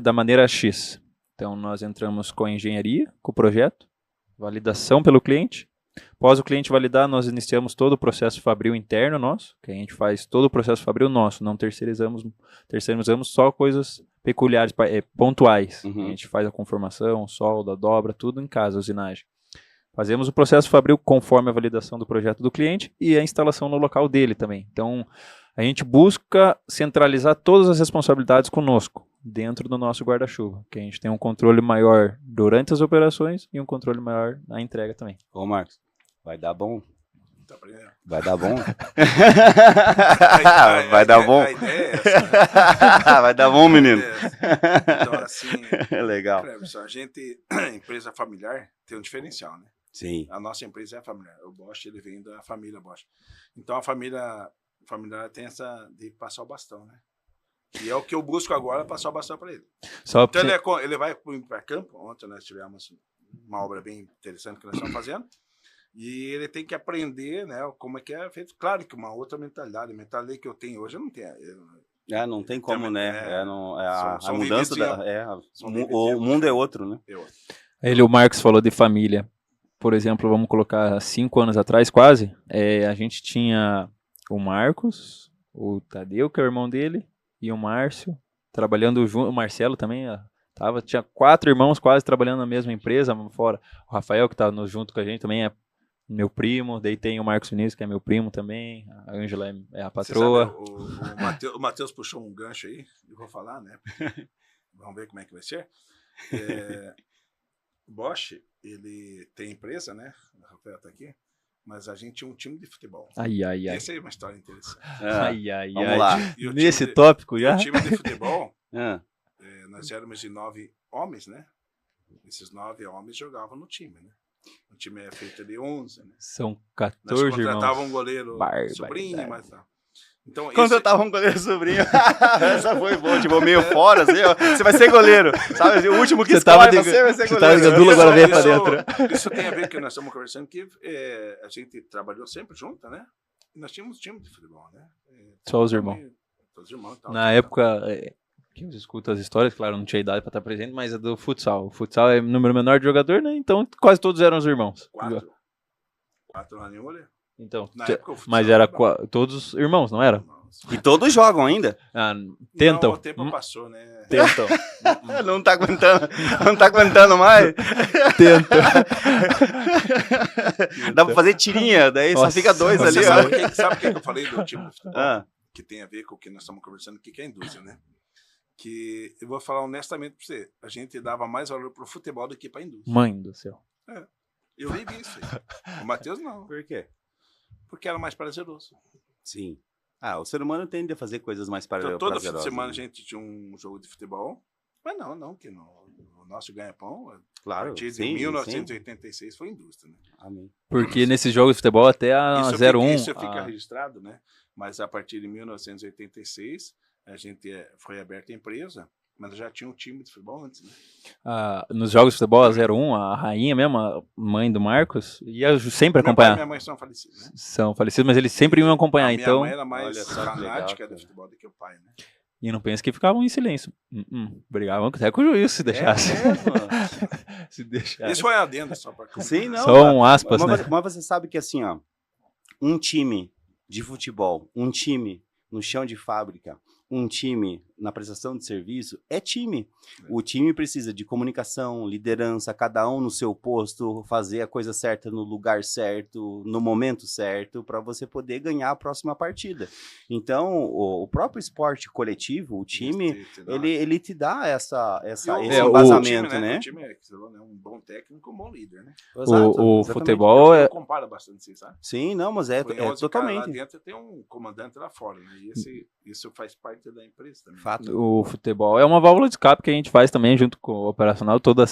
da maneira X. Então nós entramos com a engenharia, com o projeto, validação pelo cliente. Após o cliente validar, nós iniciamos todo o processo fabril interno nosso, que a gente faz todo o processo fabril nosso, não terceirizamos só coisas peculiares, pontuais. A gente faz a conformação, solda, dobra, tudo em casa, usinagem. Fazemos o processo fabril conforme a validação do projeto do cliente e a instalação no local dele também. Então, a gente busca centralizar todas as responsabilidades conosco, dentro do nosso guarda-chuva, que a gente tem um controle maior durante as operações e um controle maior na entrega também. Ô, Marcos, vai dar bom? Tá aprendendo? Vai dar bom? Vai dar bom? A ideia é essa, né? Vai dar bom, menino? Então, assim, Legal. Cleverson, a gente, empresa familiar, tem um diferencial, né? Sim. A nossa empresa é familiar. O Bosch, ele vem da família Bosch. Então, a família familiar tem essa de passar o bastão, né? E é o que eu busco agora, passar o bastão para ele. Então, ele vai para campo. Ontem nós tivemos uma obra bem interessante que nós estamos fazendo. E ele tem que aprender, né, como é que é feito. Claro que uma outra mentalidade. A mentalidade que eu tenho hoje, eu não tenho. Não tem como, né? A são mudança o mundo é outro, né? O Marcos falou de família. Por exemplo, vamos colocar 5 anos atrás, quase, a gente tinha o Marcos, o Tadeu, que é o irmão dele, e o Márcio, trabalhando junto, o Marcelo também, tinha 4 irmãos quase trabalhando na mesma empresa, fora o Rafael, que está junto com a gente, também é meu primo, daí tem o Marcos Vinícius, que é meu primo também, a Ângela é a patroa. Sabe, o Matheus puxou um gancho aí, eu vou falar, né? Vamos ver como é que vai ser. O Bosch, ele tem empresa, né? O Rafael tá aqui. Mas a gente tinha um time de futebol. Essa é uma história interessante. Vamos lá. Nesse tópico já? O time de futebol, nós éramos de 9 homens, né? Esses 9 homens jogavam no time, né? O time é feito de 11, né? São 14 irmãos. Nós contratávamos um goleiro sobrinho, mas tal. Então, contratava um goleiro sobrinho. Essa foi boa, tipo, meio fora, assim, ó. Você vai ser goleiro. Sabe? O último que você vai ser goleiro. Você tava agora veio pra dentro. Isso tem a ver com o que nós estamos conversando, que a gente trabalhou sempre junto, né? E nós tínhamos um time de futebol, né? Só os irmãos. Todos os irmãos. Tal, na época, quem escuta as histórias, claro, não tinha idade pra estar presente, mas é do futsal. O futsal é número menor de jogador, né? Então quase todos eram os irmãos. 4 lá nenhum goleiro. Então, época, mas era todos irmãos, não era? E todos jogam ainda? Tentam. Não, o tempo passou, né? Tentam. Não tá aguentando mais? Tentam. Dá pra fazer tirinha, daí só fica 2 ali. Sabe o que eu falei do time de futebol? Que tem a ver com o que nós estamos conversando aqui, que é a indústria, né? Que eu vou falar honestamente pra você, a gente dava mais valor pro futebol do que pra indústria. Mãe do céu. Eu vivi isso aí. O Matheus não. Por quê? Porque era mais prazeroso. Sim. O ser humano tende a fazer coisas mais prazerosas. Então, toda fim de semana a gente tinha um jogo de futebol. Mas não, que o nosso ganha-pão, claro, a partir de 1986 foi indústria, né? Amém. Porque nesses jogos de futebol até a 01... Isso fica registrado, né? Mas a partir de 1986, a gente foi aberta a empresa, mas já tinha um time de futebol antes, né? Nos jogos de futebol, a 01, a rainha mesmo, a mãe do Marcos, ia sempre acompanhar. Minha mãe são falecidos, né? São falecidos, mas eles sempre iam acompanhar, então... Minha mãe era mais fanática do futebol do que o pai, né? E não pensa que ficavam em silêncio. Brigavam até com o juiz se deixasse. Se deixasse. Isso foi adendo só para... Sim, não. São aspas, né? Mas você sabe que assim, um time de futebol, um time no chão de fábrica, um time na prestação de serviço é time. O time precisa de comunicação, liderança, cada um no seu posto, fazer a coisa certa no lugar certo, no momento certo, para você poder ganhar a próxima partida. Então, o próprio esporte coletivo, o time, ele te dá esse embasamento, time, né? O time é um bom técnico, um bom líder, né? O Exatamente. futebol Eu comparo bastante, assim, sabe? Sim, não, mas é Põe 11 caras totalmente. lá dentro, tem um comandante lá fora, né? E isso faz parte da empresa também. Fato. O futebol é uma válvula de escape que a gente faz também junto com o operacional. Toda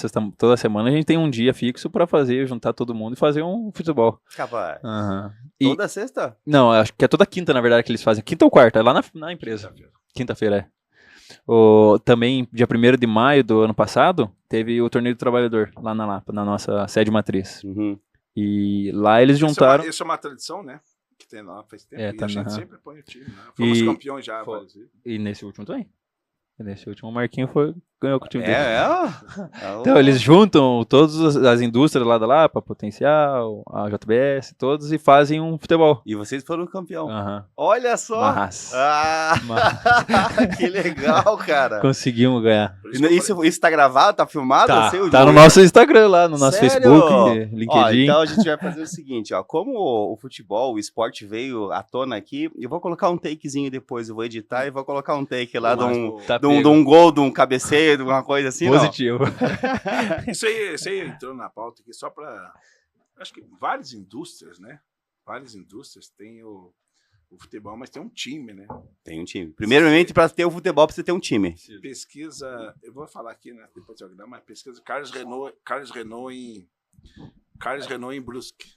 semana a gente tem um dia fixo para fazer, juntar todo mundo e fazer um futebol. Capaz. Uhum. Toda sexta? Não, acho que é toda quinta, na verdade, que eles fazem. Quinta ou quarta, é lá na empresa. Quinta-feira, é. Também, dia 1º de maio do ano passado, teve o Torneio do Trabalhador, lá na Lapa, na nossa sede matriz. Uhum. E lá eles juntaram... Isso é uma tradição, né? Que tem lá faz tempo. E tá a gente sempre põe o time, né? Fomos campeões já várias vezes. E nesse último também. Nesse último, o Marquinho ganhou com o time dele. Então, eles juntam todas as indústrias lá da Lapa, Potencial, a JBS, todos, e fazem um futebol. E vocês foram campeão. Uhum. Olha só! Que legal, cara! Conseguimos ganhar. Isso tá gravado, tá filmado? Tá no nosso Instagram lá, no nosso Facebook, LinkedIn. Ó, então a gente vai fazer o seguinte, ó, como o futebol, o esporte veio à tona aqui, eu vou colocar um takezinho depois, eu vou editar e vou colocar um take lá de um gol, de um cabeceio, de uma coisa assim, positivo. Isso aí entrou na pauta aqui só para... Acho que várias indústrias, né? Várias indústrias têm o futebol, mas tem um time, né? Tem um time. Primeiramente, para ter o futebol, precisa ter um time. Pesquisa, eu vou falar aqui, né? Depois eu vou dar, mas pesquisa Carlos Renault em Brusque.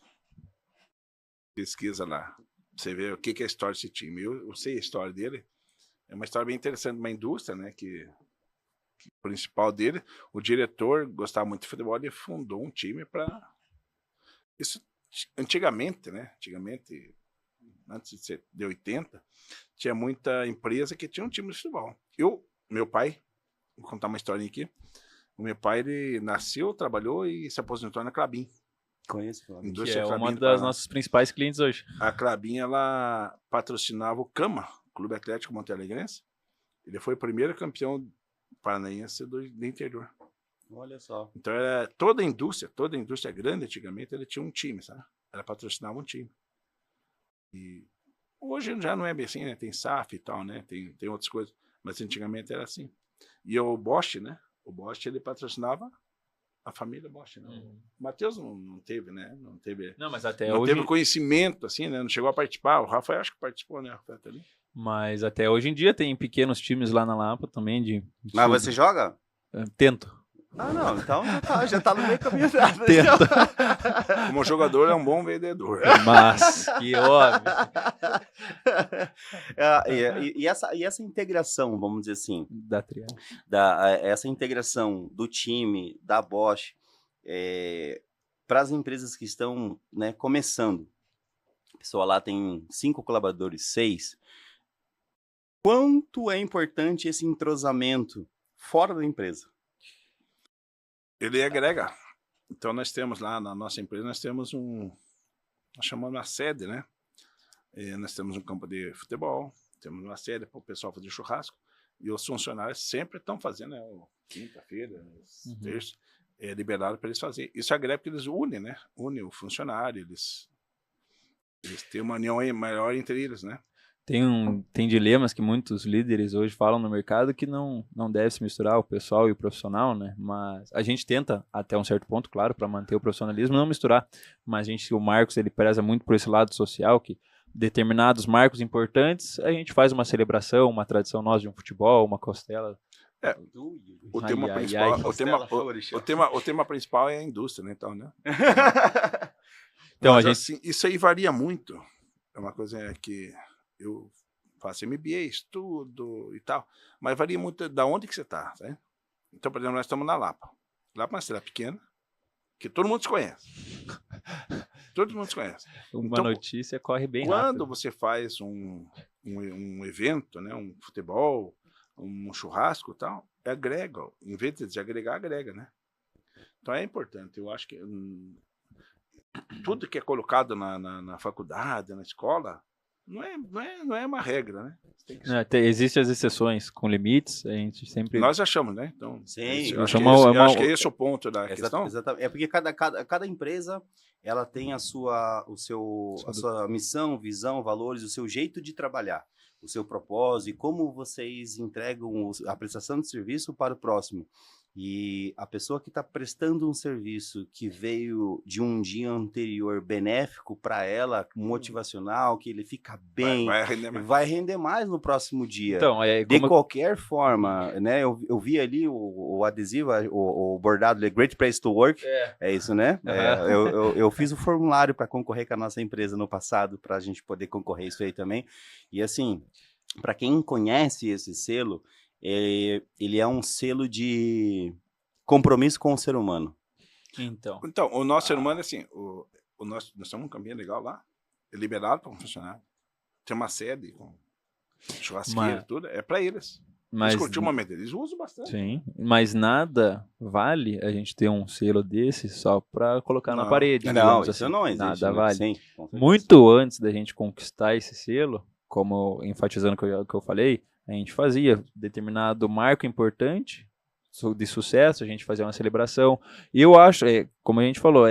Pesquisa lá. Você vê o que é a história desse time. Eu sei a história dele. É uma história bem interessante, uma indústria, né? Que o principal dele, o diretor gostava muito de futebol, ele fundou um time para... Isso antigamente, né? Antigamente, antes de 80, tinha muita empresa que tinha um time de futebol. Meu pai, vou contar uma historinha aqui. O meu pai, ele nasceu, trabalhou e se aposentou na Klabin. Conheço. Que é uma das nossas principais clientes hoje. A Klabin, ela patrocinava o CAMA, Clube Atlético Monte Alegrense. Ele foi o primeiro campeão paranaense do interior. Olha só. Então, toda a indústria grande, antigamente, ele tinha um time, sabe? Ela patrocinava um time. E hoje já não é bem assim, né? Tem SAF e tal, né? Tem outras coisas. Mas antigamente era assim. E o Bosch, né? O Bosch, ele patrocinava a família Bosch, né? O Matheus não teve, né? Não, mas até não hoje... teve conhecimento, assim, né? Não chegou a participar. O Rafael acho que participou, né? Rafael tá ali. Mas até hoje em dia tem pequenos times lá na Lapa também. Mas você joga? Tento. Não, então já tá no meio caminho. Como jogador é um bom vendedor. Mas, que óbvio. E essa integração, vamos dizer assim, da triagem. Essa integração do time, da Bosch, para as empresas que estão, né, começando, a pessoa lá tem 5 colaboradores, 6, quanto é importante esse entrosamento fora da empresa? Ele agrega. Então, nós temos lá na nossa empresa, nós chamamos uma sede, né? Nós temos um campo de futebol, temos uma sede para o pessoal fazer churrasco, e os funcionários sempre estão fazendo, né? Quinta-feira, terça, é liberado para eles fazerem. Isso agrega porque eles unem, né? Unem o funcionário, eles têm uma união maior entre eles, né? Tem dilemas que muitos líderes hoje falam no mercado que não deve se misturar o pessoal e o profissional, né? Mas a gente tenta, até um certo ponto, claro, para manter o profissionalismo, não misturar. Mas o Marcos, ele preza muito por esse lado social, que determinados marcos importantes, a gente faz uma celebração, uma tradição nossa de um futebol, uma costela. O tema principal é a indústria, né? Então, né? Então, mas, assim, isso aí varia muito. É uma coisa que eu faço MBA, estudo e tal, mas varia muito da onde que você está, né? Então, por exemplo, nós estamos na Lapa. Lapa é uma cidade pequena, que todo mundo se conhece. Todo mundo se conhece. Uma notícia corre bem rápido. Quando você faz um evento, né, um futebol, um churrasco e tal, agrega, em vez de agregar, agrega, né? Então é importante. Eu acho que tudo que é colocado na faculdade, na escola, não é uma regra, né? Tem que- Né, existem as exceções com limites, a gente sempre... Nós achamos, né? Então, Sim, eu isso acho, é uma- eu acho que esse é o ponto da questão. Exatamente. É porque cada empresa ela tem a sua missão, visão, valores, o seu jeito de trabalhar, o seu propósito, e como vocês entregam a prestação de serviço para o próximo. E a pessoa que está prestando um serviço que veio de um dia anterior benéfico para ela, motivacional, que ele fica bem, Vai render mais. vai render mais no próximo dia. Então, De qualquer forma, né? Eu vi ali o adesivo, o bordado, Great Place to Work. É isso, né? Eu fiz o formulário para concorrer com a nossa empresa no passado, para a gente poder concorrer isso aí também. E assim, para quem conhece esse selo, ele é um selo de compromisso com o ser humano. Então, Então, o nosso ser humano, assim, nós temos um caminho legal lá, é liberado para um funcionário. Tem uma sede com churrasqueira, tudo, é para eles. mas, Eles curtiram o momento, eles usam bastante. sim, mas nada vale a gente ter um selo desse só para colocar na parede. Não, digamos isso assim. não existe. Nada né? vale. Sim, com certeza. Muito antes da gente conquistar esse selo, como enfatizando o que eu falei, a gente fazia determinado marco importante de sucesso, a gente fazia uma celebração. E eu acho, como a gente falou,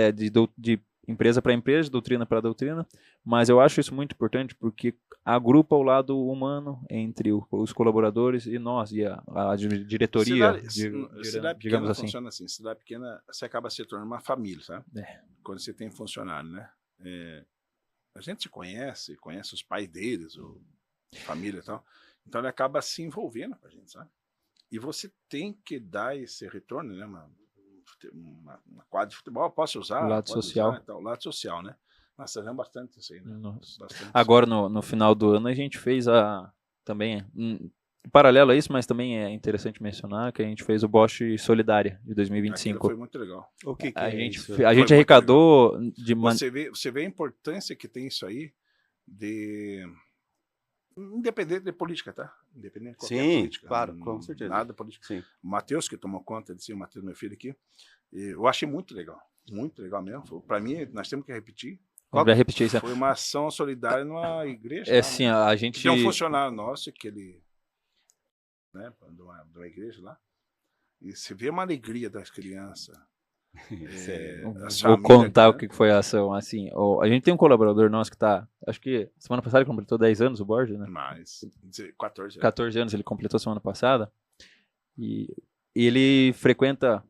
de empresa para empresa, de doutrina para doutrina, mas eu acho isso muito importante porque agrupa o lado humano entre os colaboradores e nós, e a diretoria, Cidade digamos pequena assim. funciona assim. Cidade pequena, você acaba se tornando uma família, sabe? É. Quando você tem funcionário, né? A gente se conhece os pais deles, a família e tal. Então ele acaba se envolvendo com a gente, sabe? E você tem que dar esse retorno, né? Uma quadra de futebol, eu posso usar? O lado pode social. Usar, então, o lado social, né? Nós fazemos bastante isso aí, né? Bastante. Agora, no final do ano, a gente fez também, paralelo a isso, mas também é interessante mencionar que a gente fez o Bosch Solidária de 2025. Aquilo foi muito legal. O que A é gente, isso? a gente Foi muito arrecadou Você vê a importância que tem isso aí independente de política, tá? Independente de qualquer Sim, política. claro, com certeza. Nada política. Sim. O Matheus, que tomou conta disso, o Matheus, meu filho aqui, eu achei muito legal mesmo. Para mim, nós temos que repetir. Vai repetir isso. Foi uma ação solidária numa igreja. É assim, a gente... Tem um funcionário nosso que ele, né, de uma igreja lá, e você vê uma alegria das crianças. Vou contar o que foi a ação. Assim, a gente tem um colaborador nosso que está, acho que semana passada ele completou 10 anos, o Borges, né? Mais 14 anos. 14 anos ele completou semana passada. E ele frequenta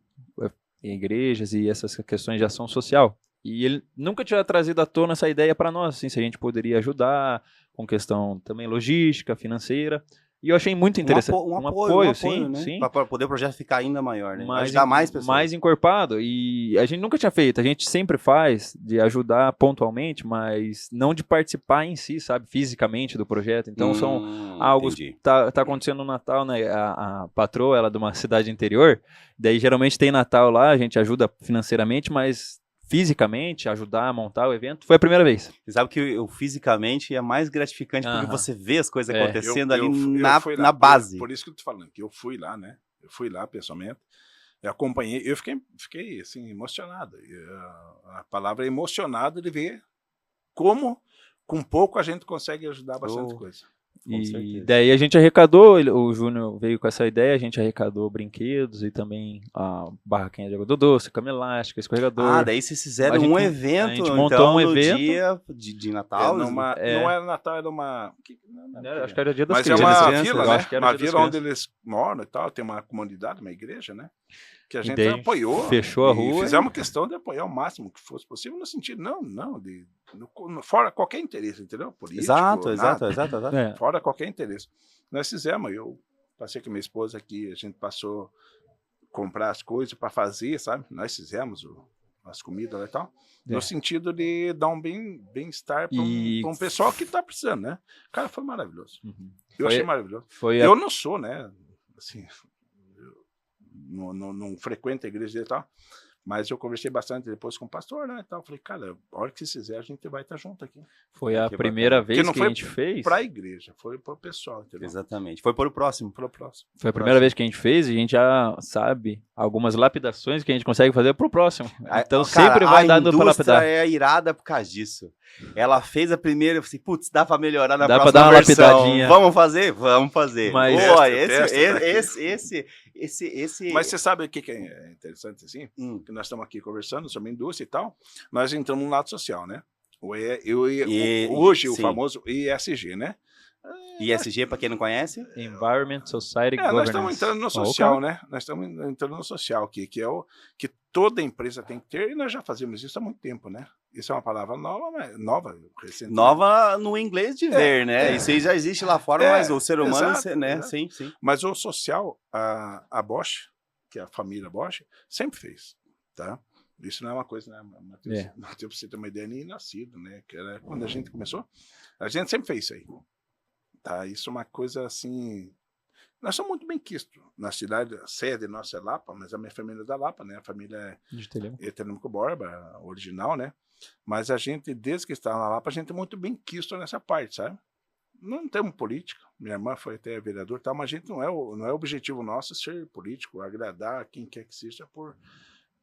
igrejas e essas questões de ação social. E ele nunca tinha trazido à tona essa ideia para nós, assim, se a gente poderia ajudar com questão também logística, financeira. E eu achei muito interessante. Um apoio, sim, né? sim. Para poder o projeto ficar ainda maior, né? Ajudar mais pessoas. Mais encorpado. E a gente nunca tinha feito. A gente sempre faz de ajudar pontualmente, mas não de participar em si, sabe? Fisicamente do projeto. Então são algo que tá acontecendo no Natal, né? A patroa, ela é de uma cidade interior. Daí geralmente tem Natal lá, a gente ajuda financeiramente, mas fisicamente, ajudar a montar o evento, foi a primeira vez. Você sabe que o fisicamente é mais gratificante porque você vê as coisas acontecendo ali na base. Por isso que eu tô falando, que eu fui lá, né? Eu fui lá pessoalmente, eu acompanhei, eu fiquei assim, emocionado. A palavra é emocionado de ver como com pouco a gente consegue ajudar bastante coisa. E daí a gente arrecadou, o Júnior veio com essa ideia, a gente arrecadou brinquedos e também a barraquinha de água do doce, cama elástica, escorregador. Daí vocês fizeram um evento, a gente montou um evento dia de Natal. Não era Natal, era uma... Acho que era dia das Mas crianças. Mas é uma vila, né? Uma vila onde crianças. eles moram e tal, tem uma comunidade, uma igreja, né? Que a gente daí apoiou. Fechou a rua. Fizemos questão de apoiar o máximo que fosse possível, no sentido, fora qualquer interesse, entendeu? Político, exato. Fora qualquer interesse. Nós fizemos, eu passei com minha esposa aqui, a gente passou a comprar as coisas para fazer, sabe? Nós fizemos as comidas lá e tal, no sentido de dar um bem-estar para um pessoal que está precisando, né? Cara, foi maravilhoso. Eu achei maravilhoso. Eu não sou, né? Assim, não frequento a igreja e tal, Mas eu conversei bastante depois com o pastor, né? Então, eu falei, cara, a hora que vocês quiserem, a gente vai estar junto aqui. Foi a Que primeira bacana. vez não que a foi gente fez. Para a igreja, foi para o pessoal, entendeu? Exatamente. Foi para o próximo. Para o próximo. Foi a primeira vez que a gente fez e a gente já sabe algumas lapidações que a gente consegue fazer pro próximo. Então sempre vai dando pra lapidar. A lapidar. indústria é irada por causa disso. Ela fez a primeira, eu falei, putz, dá pra melhorar na Dá pra próxima dar uma versão. lapidadinha. Vamos fazer? Vamos fazer. Mas- Pô, esse... Mas você sabe o que é interessante assim? Hum. Que nós estamos aqui conversando sobre a indústria e tal, nós entramos no lado social, né? Hoje o sim. famoso ESG, né? ISG, pra quem não conhece, Environment, Society, Nós Governance. estamos entrando no Ó, social, o cara. né? Nós estamos entrando no social aqui, que é o que toda empresa tem que ter, e nós já fazemos isso há muito tempo, né? Isso é uma palavra nova, mas nova, recente. nova no inglês de ver, né? Isso aí já existe lá fora, É, mas o ser humano, exato, né? exato. Sim, sim. Mas o social, a Bosch, que é a família Bosch, sempre fez, tá? Isso não é uma coisa, né, Matheus? É. Matheus, pra você ter uma ideia, nem nascido, né? Que era quando a gente começou, a gente sempre fez isso aí. Tá? Isso é uma coisa assim. Nós somos muito bem quistos. Na cidade, a sede nossa é Lapa, mas a minha família é da Lapa, né? A família De Telhão. é Eternico Borba, original, né? Mas a gente, desde que está na Lapa, a gente é muito bem quisto nessa parte, sabe? Não temos política. Minha irmã foi até vereador e tal, mas a gente não é o objetivo nosso ser político, agradar quem quer que seja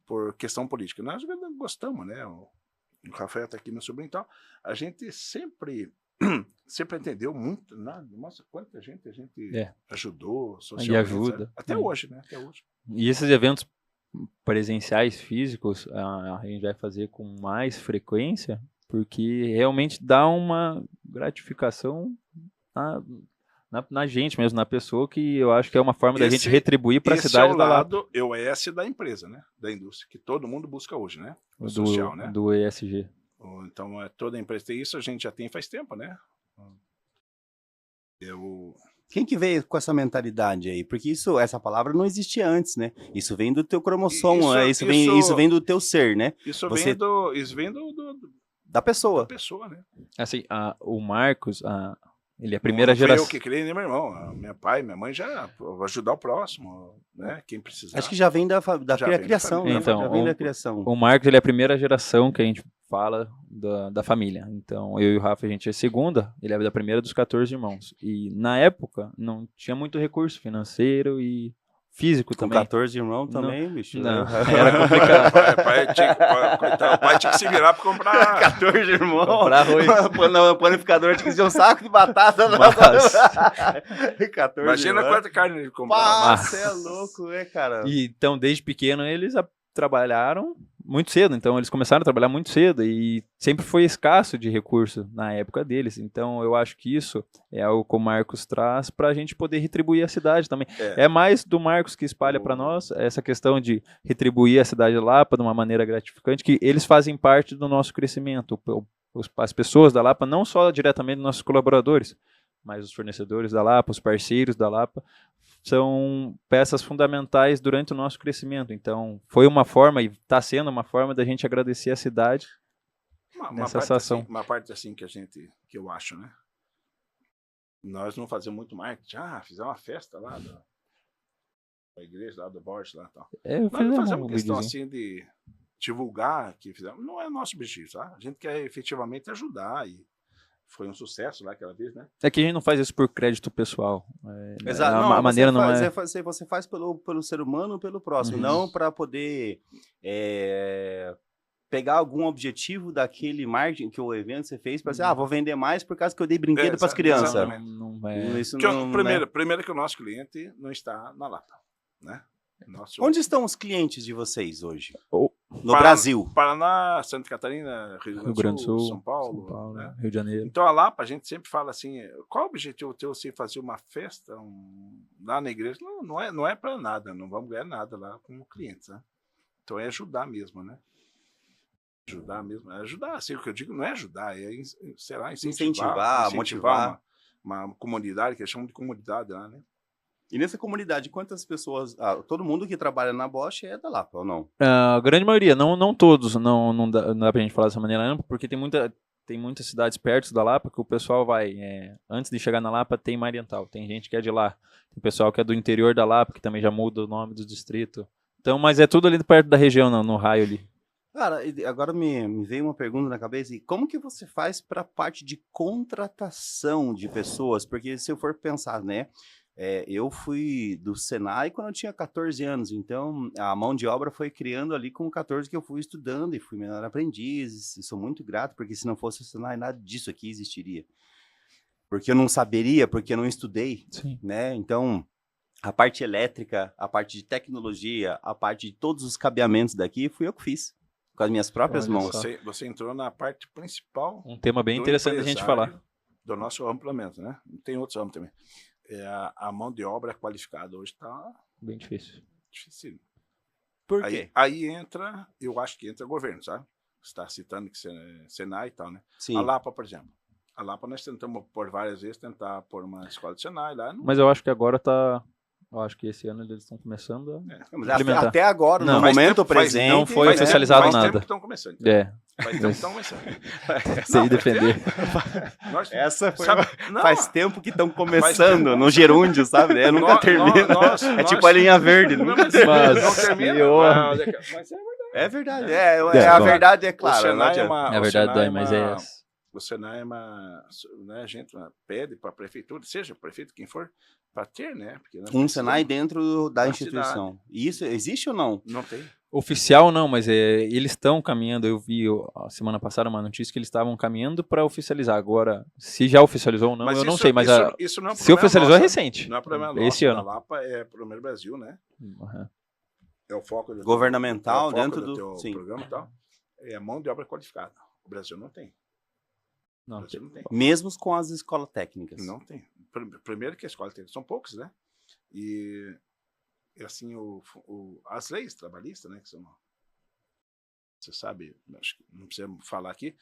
por questão política. Nós gostamos, né? O Rafael está aqui, meu sobrinho e tal. A gente sempre entendeu muito. Nossa, quanta gente a gente ajudou, socialmente. E ajuda. Sabe? Até hoje, né? Até hoje. E esses eventos presenciais, físicos, a gente vai fazer com mais frequência, porque realmente dá uma gratificação na gente mesmo, na pessoa, que eu acho que é uma forma da gente retribuir para a cidade é o da Lapa. lado, é o ES da empresa, né? Da indústria, que todo mundo busca hoje, né? O social, né? Do ESG. Então, toda empresa tem isso, a gente já tem faz tempo, né? Quem que veio com essa mentalidade aí? Porque essa palavra não existia antes, né? Isso vem do teu cromossomo, isso vem do teu ser, né? Isso Você- vem Da pessoa. da pessoa, né? Assim, o Marcos, ele é a Não primeira fui geração. eu que criei, nem meu irmão. Meu pai, minha mãe já ajudar o próximo, né? Quem precisar. Acho que já vem da Já vem da criação, família. né? Então, já vem da criação. O Marcos, ele é a primeira geração que a gente fala da família. Então, eu e o Rafa, a gente é segunda, ele é da primeira dos 14 irmãos. E, na época, não tinha muito recurso financeiro e físico Com também. 14 irmãos também, bicho. Não, né? era complicado. O pai tinha que se virar para comprar. 14 irmãos. Comprar arroz. No panificador tinha que ser um saco de batata. Mas- 14 Imagina irmãos. quanta carne ele comprar. Pá, você é louco, cara? E, então, desde pequeno, eles trabalharam muito cedo. Então, eles começaram a trabalhar muito cedo e sempre foi escasso de recurso na época deles. Então, eu acho que isso é algo que o Marcos traz para a gente poder retribuir a cidade também. É mais do Marcos que espalha para nós essa questão de retribuir a cidade de Lapa de uma maneira gratificante, que eles fazem parte do nosso crescimento. As pessoas da Lapa, não só diretamente nossos colaboradores, mas os fornecedores da Lapa, os parceiros da Lapa, são peças fundamentais durante o nosso crescimento. Então, foi uma forma, e está sendo uma forma, da gente agradecer a cidade nessa situação. Uma parte assim que eu acho, né? Nós não fazemos muito marketing. Fizemos uma festa lá da igreja, lá do Borges, lá e tal. Nós não fazemos questão assim de divulgar que fizemos. Não é nosso objetivo, tá? A gente quer efetivamente ajudar e foi um sucesso lá aquela vez, né? É que a gente não faz isso por crédito pessoal. Exato. A maneira não é... Você faz pelo ser humano, pelo próximo, não para poder pegar algum objetivo daquele marketing que o evento você fez para dizer, vou vender mais por causa que eu dei brinquedo para as crianças. Exatamente. Isso Porque não, primeiro que o nosso cliente não está na Lapa, né? Onde estão os clientes de vocês hoje? No Paraná, Brasil? Paraná, Santa Catarina, Rio Grande do Sul, São Paulo, né? Rio de Janeiro. Então a Lapa, a gente sempre fala assim, qual o objetivo teu você fazer uma festa lá na igreja? Não é para nada, não vamos ganhar nada lá como clientes, né? Então é ajudar mesmo, né? Ajudar mesmo, ajudar, assim, o que eu digo não é ajudar, é, sei lá, incentivar, motivar uma comunidade, que eles chamam de comunidade lá, né? E nessa comunidade, quantas pessoas, todo mundo que trabalha na Bosch é da Lapa, ou não? A grande maioria, não todos, não dá pra gente falar dessa maneira ampla, porque tem muitas cidades perto da Lapa que o pessoal vai, antes de chegar na Lapa tem Mariental, tem gente que é de lá, tem pessoal que é do interior da Lapa, que também já muda o nome do distrito, Então, mas é tudo ali perto da região, no raio ali. Cara, agora me veio uma pergunta na cabeça, e como que você faz para a parte de contratação de pessoas? Porque se eu for pensar, né, eu fui do Senai quando eu tinha 14 anos, então a mão de obra foi criando ali com 14 que eu fui estudando e fui menor aprendiz, e sou muito grato, porque se não fosse o Senai, nada disso aqui existiria. Porque eu não saberia, porque eu não estudei, Sim. né, então... A parte elétrica, a parte de tecnologia, a parte de todos os cabeamentos daqui, fui eu que fiz. Com as minhas próprias Olha mãos. só. Você entrou na parte principal Um tema bem do interessante da gente falar. empresário, do nosso amplamento, né? Tem outros ramos também. A mão de obra qualificada hoje está Bem difícil. difícil. Por quê? Aí entra, eu acho que entra governo, sabe? Você está citando que Senai e tal, né? Sim. A Lapa, por exemplo. A Lapa nós tentamos por várias vezes tentar pôr uma escola de Senai lá. Não... Mas eu acho que agora tá... Eu acho que esse ano eles estão começando a Mas implementar. até agora, Não, no faz momento tempo- faz- presente... não foi Faz oficializado tempo nada. que estão começando. Então. É, Faz tempo que estão começando. sei defender. Nós, Essa foi... sabe, não, Faz tempo que estão Faz começando, tempo. no gerúndio, sabe? Nunca Nós- termina. nós- É nós- tipo a linha verde, Não, nunca mas termina. não termina. senhor. Mas é verdade. É verdade, a bom. verdade é O clara. não Senai é adianta. uma... É o verdade, Senai dói, é mas uma- é essa. O Senai é uma... Né, a gente pede para a prefeitura, seja o prefeito, quem for, para ter, né? Porque nós Um precisamos- Senai dentro da da instituição. E isso existe ou não? Não tem. Oficial não, mas eles estão caminhando. Eu vi a semana passada uma notícia que eles estavam caminhando para oficializar. Agora, se já oficializou ou não, eu não sei. Mas isso não é um se problema oficializou é nosso, recente. Não é problema Esse nosso. ano. A Lapa é primeiro Brasil, né? Uhum. É o foco do Governamental, é o foco dentro do... teu Sim. programa e tal. É mão de obra qualificada. O Brasil não tem. O Não, Brasil não tem. Mesmo com as escolas técnicas. Não tem. Primeiro que a escola tem, são poucos, né? E assim, as leis trabalhistas, né? Que são, você sabe, acho que não precisamos falar aqui,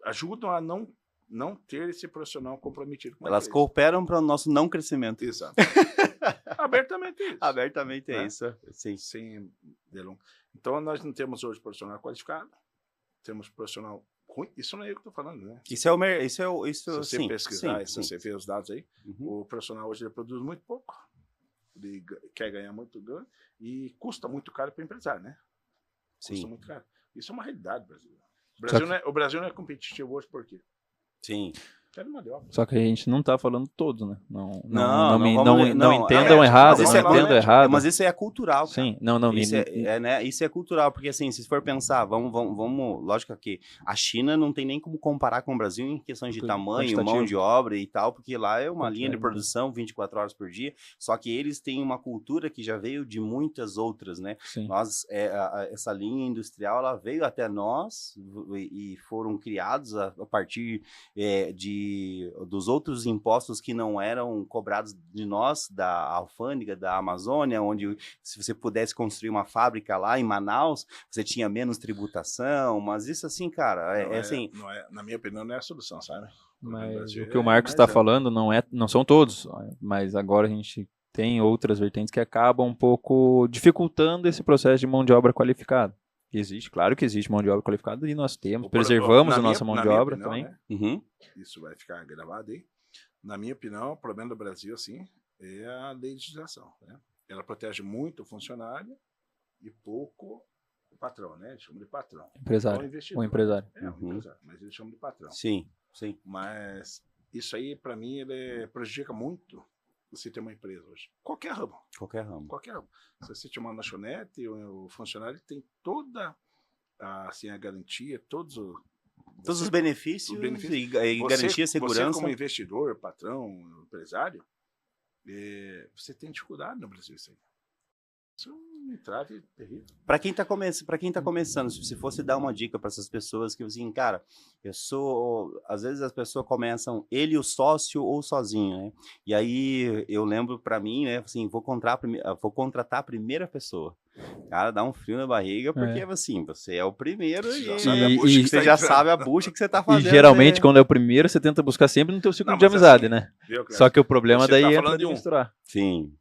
ajudam a não ter esse profissional comprometido com a Elas empresa. cooperam para o nosso não crescimento. Exato. Abertamente isso. Abertamente é Né? isso. Sim. Sem delongas. Então, nós não temos hoje profissional qualificado, temos profissional ruim. Isso não é eu que estou falando, né? Isso é o... Isso, Se você sim, pesquisar, sim, se sim. você ver os dados aí, Uhum. o profissional hoje ele produz muito pouco, ele quer ganhar muito ganho e custa muito caro para o empresário, né? Custa Sim. muito caro. Isso é uma realidade brasileira. que- O Brasil não é competitivo hoje por quê? Sim. É uma de obra. Só que a gente não tá falando todo, né? Não vamos- entendam é, errado, mas não isso é entendam correto. errado. Mas isso é cultural, cara. Sim, não, Isso né, isso é cultural, porque assim, se for pensar, vamos, lógico que a China não tem nem como comparar com o Brasil em questões de tamanho, mão Quantitativo. de obra e tal, porque lá é uma linha de Quantidade. produção 24 horas por dia, só que eles têm uma cultura que já veio de muitas outras, né? Sim. Nós, essa linha industrial, ela veio até nós e foram criados a partir dos outros impostos que não eram cobrados de nós, da alfândega, da Amazônia, onde se você pudesse construir uma fábrica lá em Manaus, você tinha menos tributação, mas isso assim, cara, assim... Na minha opinião, não é a solução, sabe? Mas Brasil o que o é Marcos mais está amplo. falando não são todos, mas agora a gente tem outras vertentes que acabam um pouco dificultando esse processo de mão de obra qualificada. Existe, claro que existe mão de obra qualificada e nós temos, preservamos a nossa mão de obra também. Né? Uhum. Isso vai ficar gravado aí. Na minha opinião, o problema do Brasil, assim, é a legislação. Né? Ela protege muito o funcionário e pouco o patrão, né? Eles chamam de patrão. Empresário, Ou investidor. o empresário. É, o empresário, mas eles chamam de patrão. Sim, sim. Mas isso aí, para mim, ele prejudica muito você ter uma empresa hoje. Qualquer ramo. Qualquer ramo. Qualquer ramo. Se você tem uma lanchonete, o funcionário tem toda assim, a garantia, todos os benefícios, e garantia, segurança. Você como investidor, patrão, empresário, você tem dificuldade no Brasil isso aí. Isso é um entrave terrível. Para quem tá começando, se você fosse dar uma dica para essas pessoas que assim, cara, às vezes as pessoas começam ele o sócio ou sozinho, né? E aí eu lembro para mim, né, assim, vou contratar a primeira pessoa. Cara, dá um frio na barriga, porque assim, você é o primeiro você já sabe a bucha que você tá fazendo. E geralmente, quando é o primeiro, você tenta buscar sempre no teu ciclo de amizade, assim, né? Viu, Cléber? Só que o problema Você daí tá é falando de um. misturar. Sim.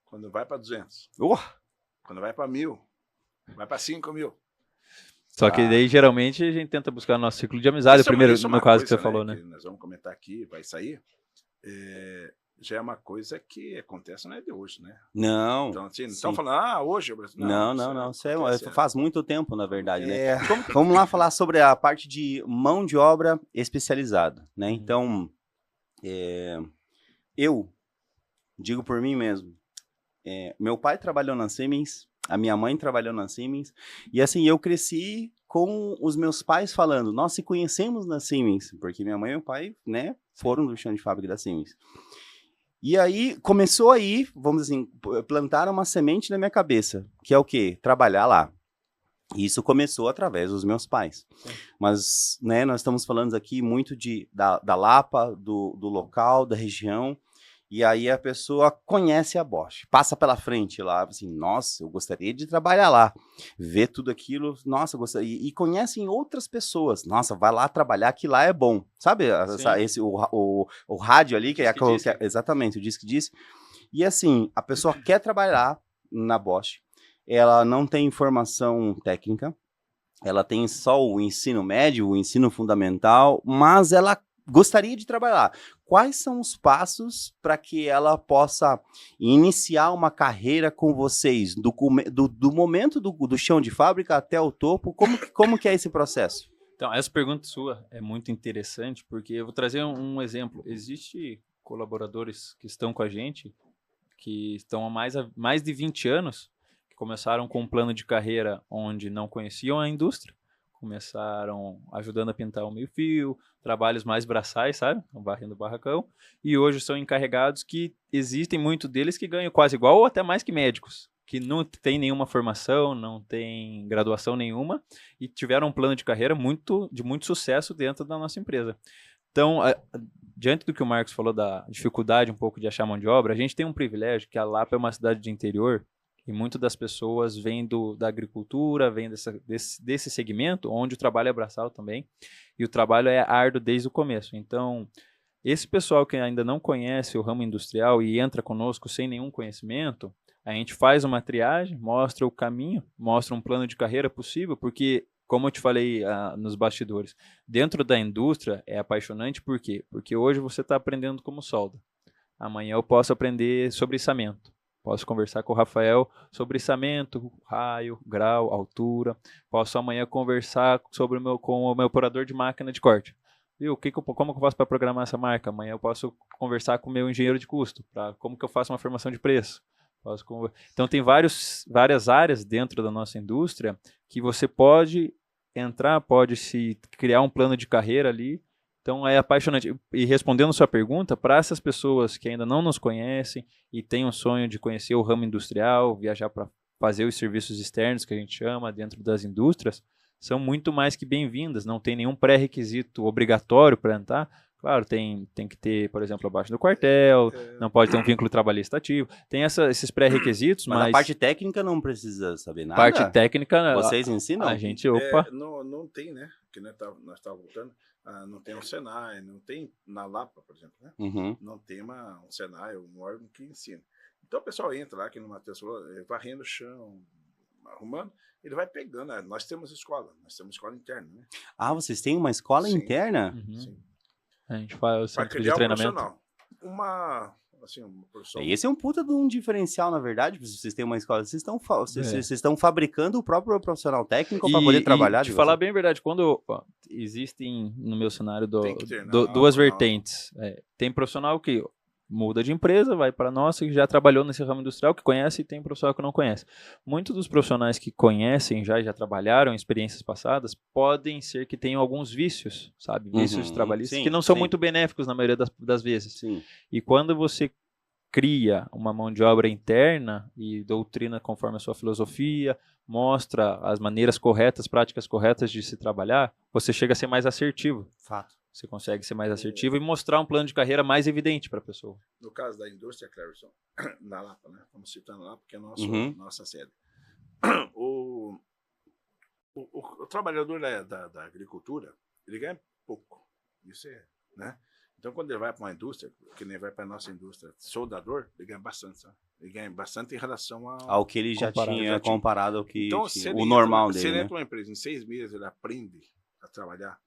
Quando vai para 200. Quando vai para 1.000. Vai para 5.000. Só que daí, geralmente, a gente tenta buscar nosso ciclo de amizade. Isso Primeiro, isso é no uma caso que coisa, você falou, né? Que nós vamos comentar aqui, vai sair. já é uma coisa que acontece, não é de hoje, né? Não. Então, assim, não sim. estão falando, hoje o Brasil. Não. Isso acontece, Faz muito tempo, na verdade, né? É, Vamos lá falar sobre a parte de mão de obra especializada, né? Então, eu digo por mim mesmo, meu pai trabalhou na Siemens, a minha mãe trabalhou na Siemens, e assim, eu cresci com os meus pais falando, nós se conhecemos na Siemens, porque minha mãe e meu pai, né, foram do chão de fábrica da Siemens. E aí, começou aí, vamos assim, plantaram uma semente na minha cabeça, que é o quê? Trabalhar lá. E isso começou através dos meus pais. Sim. Mas, né, nós estamos falando aqui muito da Lapa, do local, da região, e aí a pessoa conhece a Bosch, passa pela frente lá, assim, nossa, eu gostaria de trabalhar lá, vê tudo aquilo, nossa, eu gostaria, e conhecem outras pessoas, nossa, vai lá trabalhar que lá é bom, sabe, o rádio ali, que é, exatamente, o Disque Disse, e assim, a pessoa quer trabalhar na Bosch, ela não tem formação técnica, ela tem só o ensino médio, o ensino fundamental, mas ela gostaria de trabalhar. Quais são os passos para que ela possa iniciar uma carreira com vocês, do momento do chão de fábrica até o topo? Como que é esse processo? Então, essa pergunta sua é muito interessante, porque eu vou trazer um exemplo. Existem colaboradores que estão com a gente, que estão há mais de 20 anos, que começaram com um plano de carreira onde não conheciam a indústria, começaram ajudando a pintar o meio-fio, trabalhos mais braçais, sabe? Varrendo o barracão. E hoje são encarregados que existem muitos deles que ganham quase igual ou até mais que médicos, que não tem nenhuma formação, não tem graduação nenhuma e tiveram um plano de carreira de muito sucesso dentro da nossa empresa. Então, diante do que o Marcos falou da dificuldade um pouco de achar mão de obra, a gente tem um privilégio que a Lapa é uma cidade de interior e muitas das pessoas vêm da agricultura, vêm desse segmento, onde o trabalho é braçal também, e o trabalho é árduo desde o começo. Então, esse pessoal que ainda não conhece o ramo industrial e entra conosco sem nenhum conhecimento, a gente faz uma triagem, mostra o caminho, mostra um plano de carreira possível, porque, como eu te falei nos bastidores, dentro da indústria é apaixonante, por quê? Porque hoje você está aprendendo como solda. Amanhã eu posso aprender sobre içamento. Posso conversar com o Rafael sobre içamento, raio, grau, altura. Posso amanhã conversar com o meu operador de máquina de corte. Viu? Como que eu faço para programar essa marca? Amanhã eu posso conversar com o meu engenheiro de custo. Como que eu faço uma formação de preço? Então tem várias áreas dentro da nossa indústria que você pode entrar, pode se criar um plano de carreira ali. Então é apaixonante. E respondendo sua pergunta, para essas pessoas que ainda não nos conhecem e têm um sonho de conhecer o ramo industrial, viajar para fazer os serviços externos que a gente chama dentro das indústrias, são muito mais que bem-vindas. Não tem nenhum pré-requisito obrigatório para entrar. Claro, tem que ter, por exemplo, abaixo do quartel, não pode ter um vínculo trabalhista ativo. Tem esses pré-requisitos, mas a parte técnica não precisa saber nada? Parte técnica... Vocês ensinam? A gente, opa... não tem, né? Que nós estávamos voltando. Não tem um Senai, não tem na Lapa, por exemplo, né? Uhum. Não tem um Senai, um órgão que ensina. Então o pessoal entra lá, que no Matheus falou, varrendo o chão, arrumando, ele vai pegando. Nós temos escola interna, né? Ah, vocês têm uma escola Sim. interna? Uhum. Sim. A gente faz o Para centro de criar um treinamento. profissional. Uma profissão. Esse é um puta de um diferencial, na verdade, se vocês têm uma escola, vocês estão fabricando o próprio profissional técnico para poder trabalhar. De falar bem a verdade, quando existem no meu cenário treinar, duas vertentes. Tem profissional que muda de empresa, vai para a nossa, que já trabalhou nesse ramo industrial, que conhece, e tem profissional que não conhece. Muitos dos profissionais que conhecem já trabalharam em experiências passadas, podem ser que tenham alguns vícios, sabe? Vícios trabalhistas, que não são muito benéficos na maioria das vezes. Sim. E quando você cria uma mão de obra interna e doutrina conforme a sua filosofia, mostra as maneiras corretas, práticas corretas de se trabalhar, você chega a ser mais assertivo. Fato. Você consegue ser mais assertivo e mostrar um plano de carreira mais evidente para a pessoa. No caso da indústria, Cleverson, na Lapa, né? Estamos citando lá porque é nossa sede. O trabalhador da agricultura, ele ganha pouco. Isso é, né? Então, quando ele vai para uma indústria, que nem vai para a nossa indústria, soldador, ele ganha bastante, sabe? Ele ganha bastante em relação ao que ele já tinha comparado ao que então, o normal dele. Se ele né? entra numa empresa, em 6 meses ele aprende a trabalhar,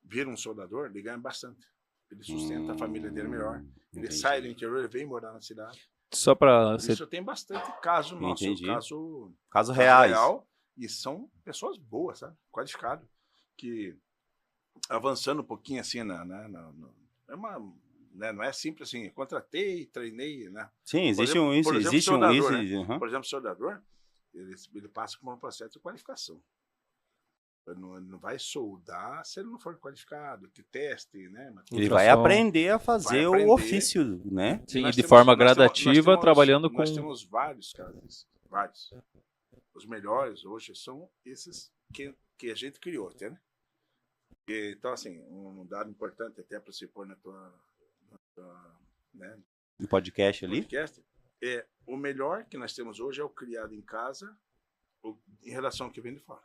vira um soldador, ele ganha bastante. ele sustenta a família dele melhor. Ele sai do interior, ele vem morar na cidade. Só para Isso tem bastante caso nosso, Entendi. caso reais. real, e são pessoas boas, sabe? Qualificadas, que avançando um pouquinho assim, é uma, né? Não é simples assim, contratei, treinei, né? Sim, existe exemplo, um isso, por exemplo, existe um soldador, isso. né? Uhum. Por exemplo, o soldador, ele passa por um processo de qualificação. Ele não vai soldar se ele não for qualificado, que teste, né? Ele vai aprender a fazer o ofício, né? Sim, Nós de temos- forma nós temos- gradativa, trabalhando Nós com... temos vários caras, vários. Os melhores hoje são esses que a gente criou, entende? Então, assim, um dado importante até para você pôr na tua né, No podcast ali. podcast, o melhor que nós temos hoje é o criado em casa em relação ao que vem de fora.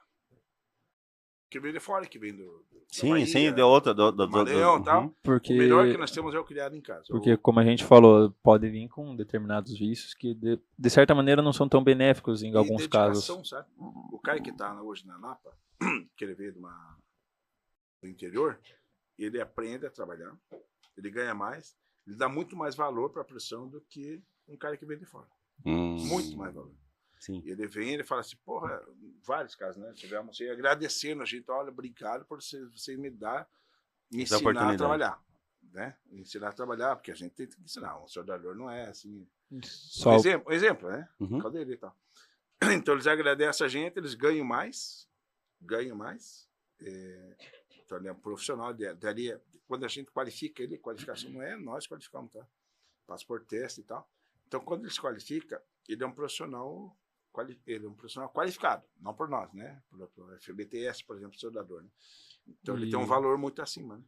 Que vem de fora, que vem da Sim, Bahia, sim, de outra. do Maranhão e tal. Porque, O melhor que nós temos é o criado em casa. porque, como a gente falou, pode vir com determinados vícios que, de certa maneira, não são tão benéficos em alguns casos. Sabe? O cara que está hoje na Napa, que ele veio do interior, ele aprende a trabalhar, ele ganha mais, ele dá muito mais valor para a profissão do que um cara que vem de fora. Muito mais valor. Sim. Ele vem, ele fala assim, porra, vários casos, né? Tivemos assim, agradecendo a gente, olha, obrigado por você me ensinar a trabalhar, né? Me ensinar a trabalhar, porque a gente tem que ensinar. Um soldador não é assim. Só... Um exemplo, né? Uhum. Caldeira e tal. Então eles agradecem a gente, eles ganham mais. Então ele é um profissional dali. Quando a gente qualifica ele, qualificação não é nós qualificamos, tá? Passa por teste e tal. Então quando ele se qualifica, ele é um profissional qualificado, não por nós, né? Por FBTS, por exemplo, soldador, né? Então ele tem um valor muito acima, né?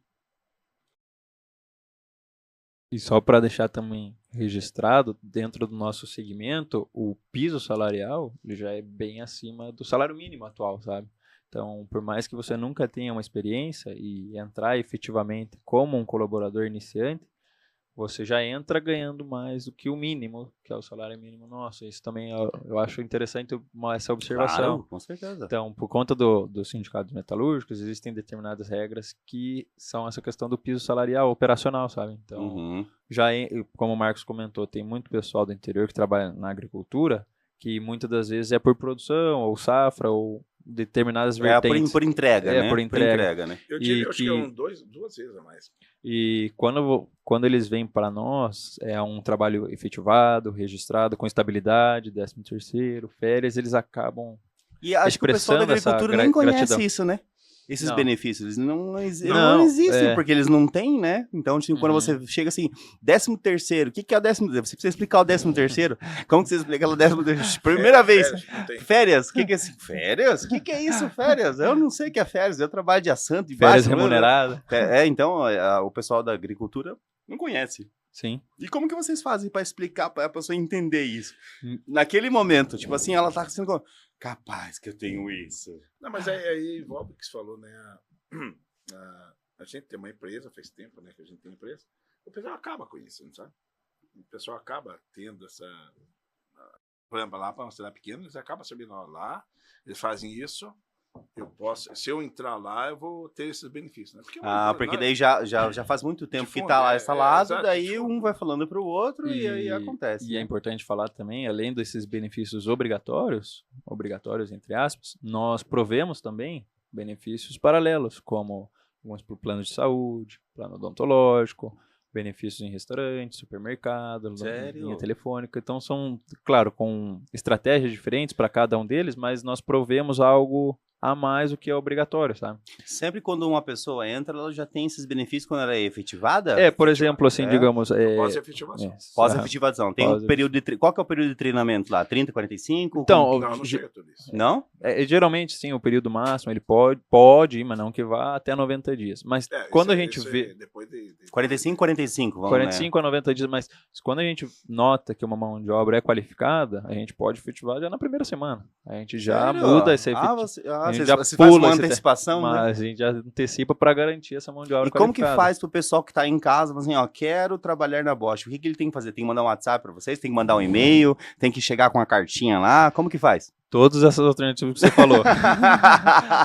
E só para deixar também registrado, dentro do nosso segmento, o piso salarial ele já é bem acima do salário mínimo atual, sabe? Então, por mais que você nunca tenha uma experiência e entrar efetivamente como um colaborador iniciante, você já entra ganhando mais do que o mínimo, que é o salário mínimo nosso. Isso também eu acho interessante essa observação. Claro, com certeza. Então, por conta dos sindicatos metalúrgicos, existem determinadas regras que são essa questão do piso salarial operacional, sabe? Então, como o Marcos comentou, tem muito pessoal do interior que trabalha na agricultura, que muitas das vezes é por produção, ou safra, ou determinadas vertentes. Por entrega, né? Por entrega. Né? Eu tive, acho que duas vezes a mais. E quando eles vêm para nós, é um trabalho efetivado, registrado, com estabilidade, 13º, férias, eles acabam E acho que o pessoal da agricultura nem conhece isso, né? Esses benefícios não existem, porque eles não têm, né? Então, tipo, quando você chega assim, 13º, o que é o 13º? Você precisa explicar o 13º? Como que você explica o 13º? Primeira vez. Férias? O que é isso? Férias? O que é isso, férias? Eu não sei o que é férias, eu trabalho dia santo. Férias remuneradas. Então, o pessoal da agricultura não conhece. Sim. E como que vocês fazem para explicar para a pessoa entender isso? Naquele momento, tipo assim, ela tá sendo capaz que eu tenho isso. Não, mas aí envolve o que você falou, né? A gente tem uma empresa, faz tempo, né, que a gente tem empresa. O pessoal acaba conhecendo, sabe? O pessoal acaba tendo essa... Por exemplo, lá para uma cidade pequena, eles acabam sabendo, lá, eles fazem isso, se eu entrar lá, eu vou ter esses benefícios, né? Porque daí já faz muito tempo que tá lá instalado, daí um vai falando para o outro e aí acontece. E é importante falar também, além desses benefícios obrigatórios entre aspas, nós provemos também benefícios paralelos, como alguns para o plano de saúde, plano odontológico, benefícios em restaurante, supermercado, linha telefônica. Então são, claro, com estratégias diferentes para cada um deles, mas nós provemos algo a mais do que é obrigatório, sabe? Sempre quando uma pessoa entra, ela já tem esses benefícios quando ela é efetivada? Por exemplo, assim, digamos... Pós-efetivação. Pós-efetivação. Tem um período qual que é o período de treinamento lá? 30, 45? Então, não chega tudo isso. Não? Geralmente, sim, o período máximo, ele pode ir, mas não que vá até 90 dias. Mas quando a gente vê... Depois de 45, 45, vamos 45 a 90 dias, mas quando a gente nota que uma mão de obra é qualificada, a gente pode efetivar já na primeira semana. A gente já muda esse efetivo. Você faz uma antecipação, mas né? a gente já antecipa para garantir essa mão de obra qualificada. E como que faz pro pessoal que tá em casa, assim, quero trabalhar na Bosch, o que ele tem que fazer? Tem que mandar um WhatsApp para vocês? Tem que mandar um e-mail? Tem que chegar com a cartinha lá? Como que faz? Todas essas alternativas que você falou.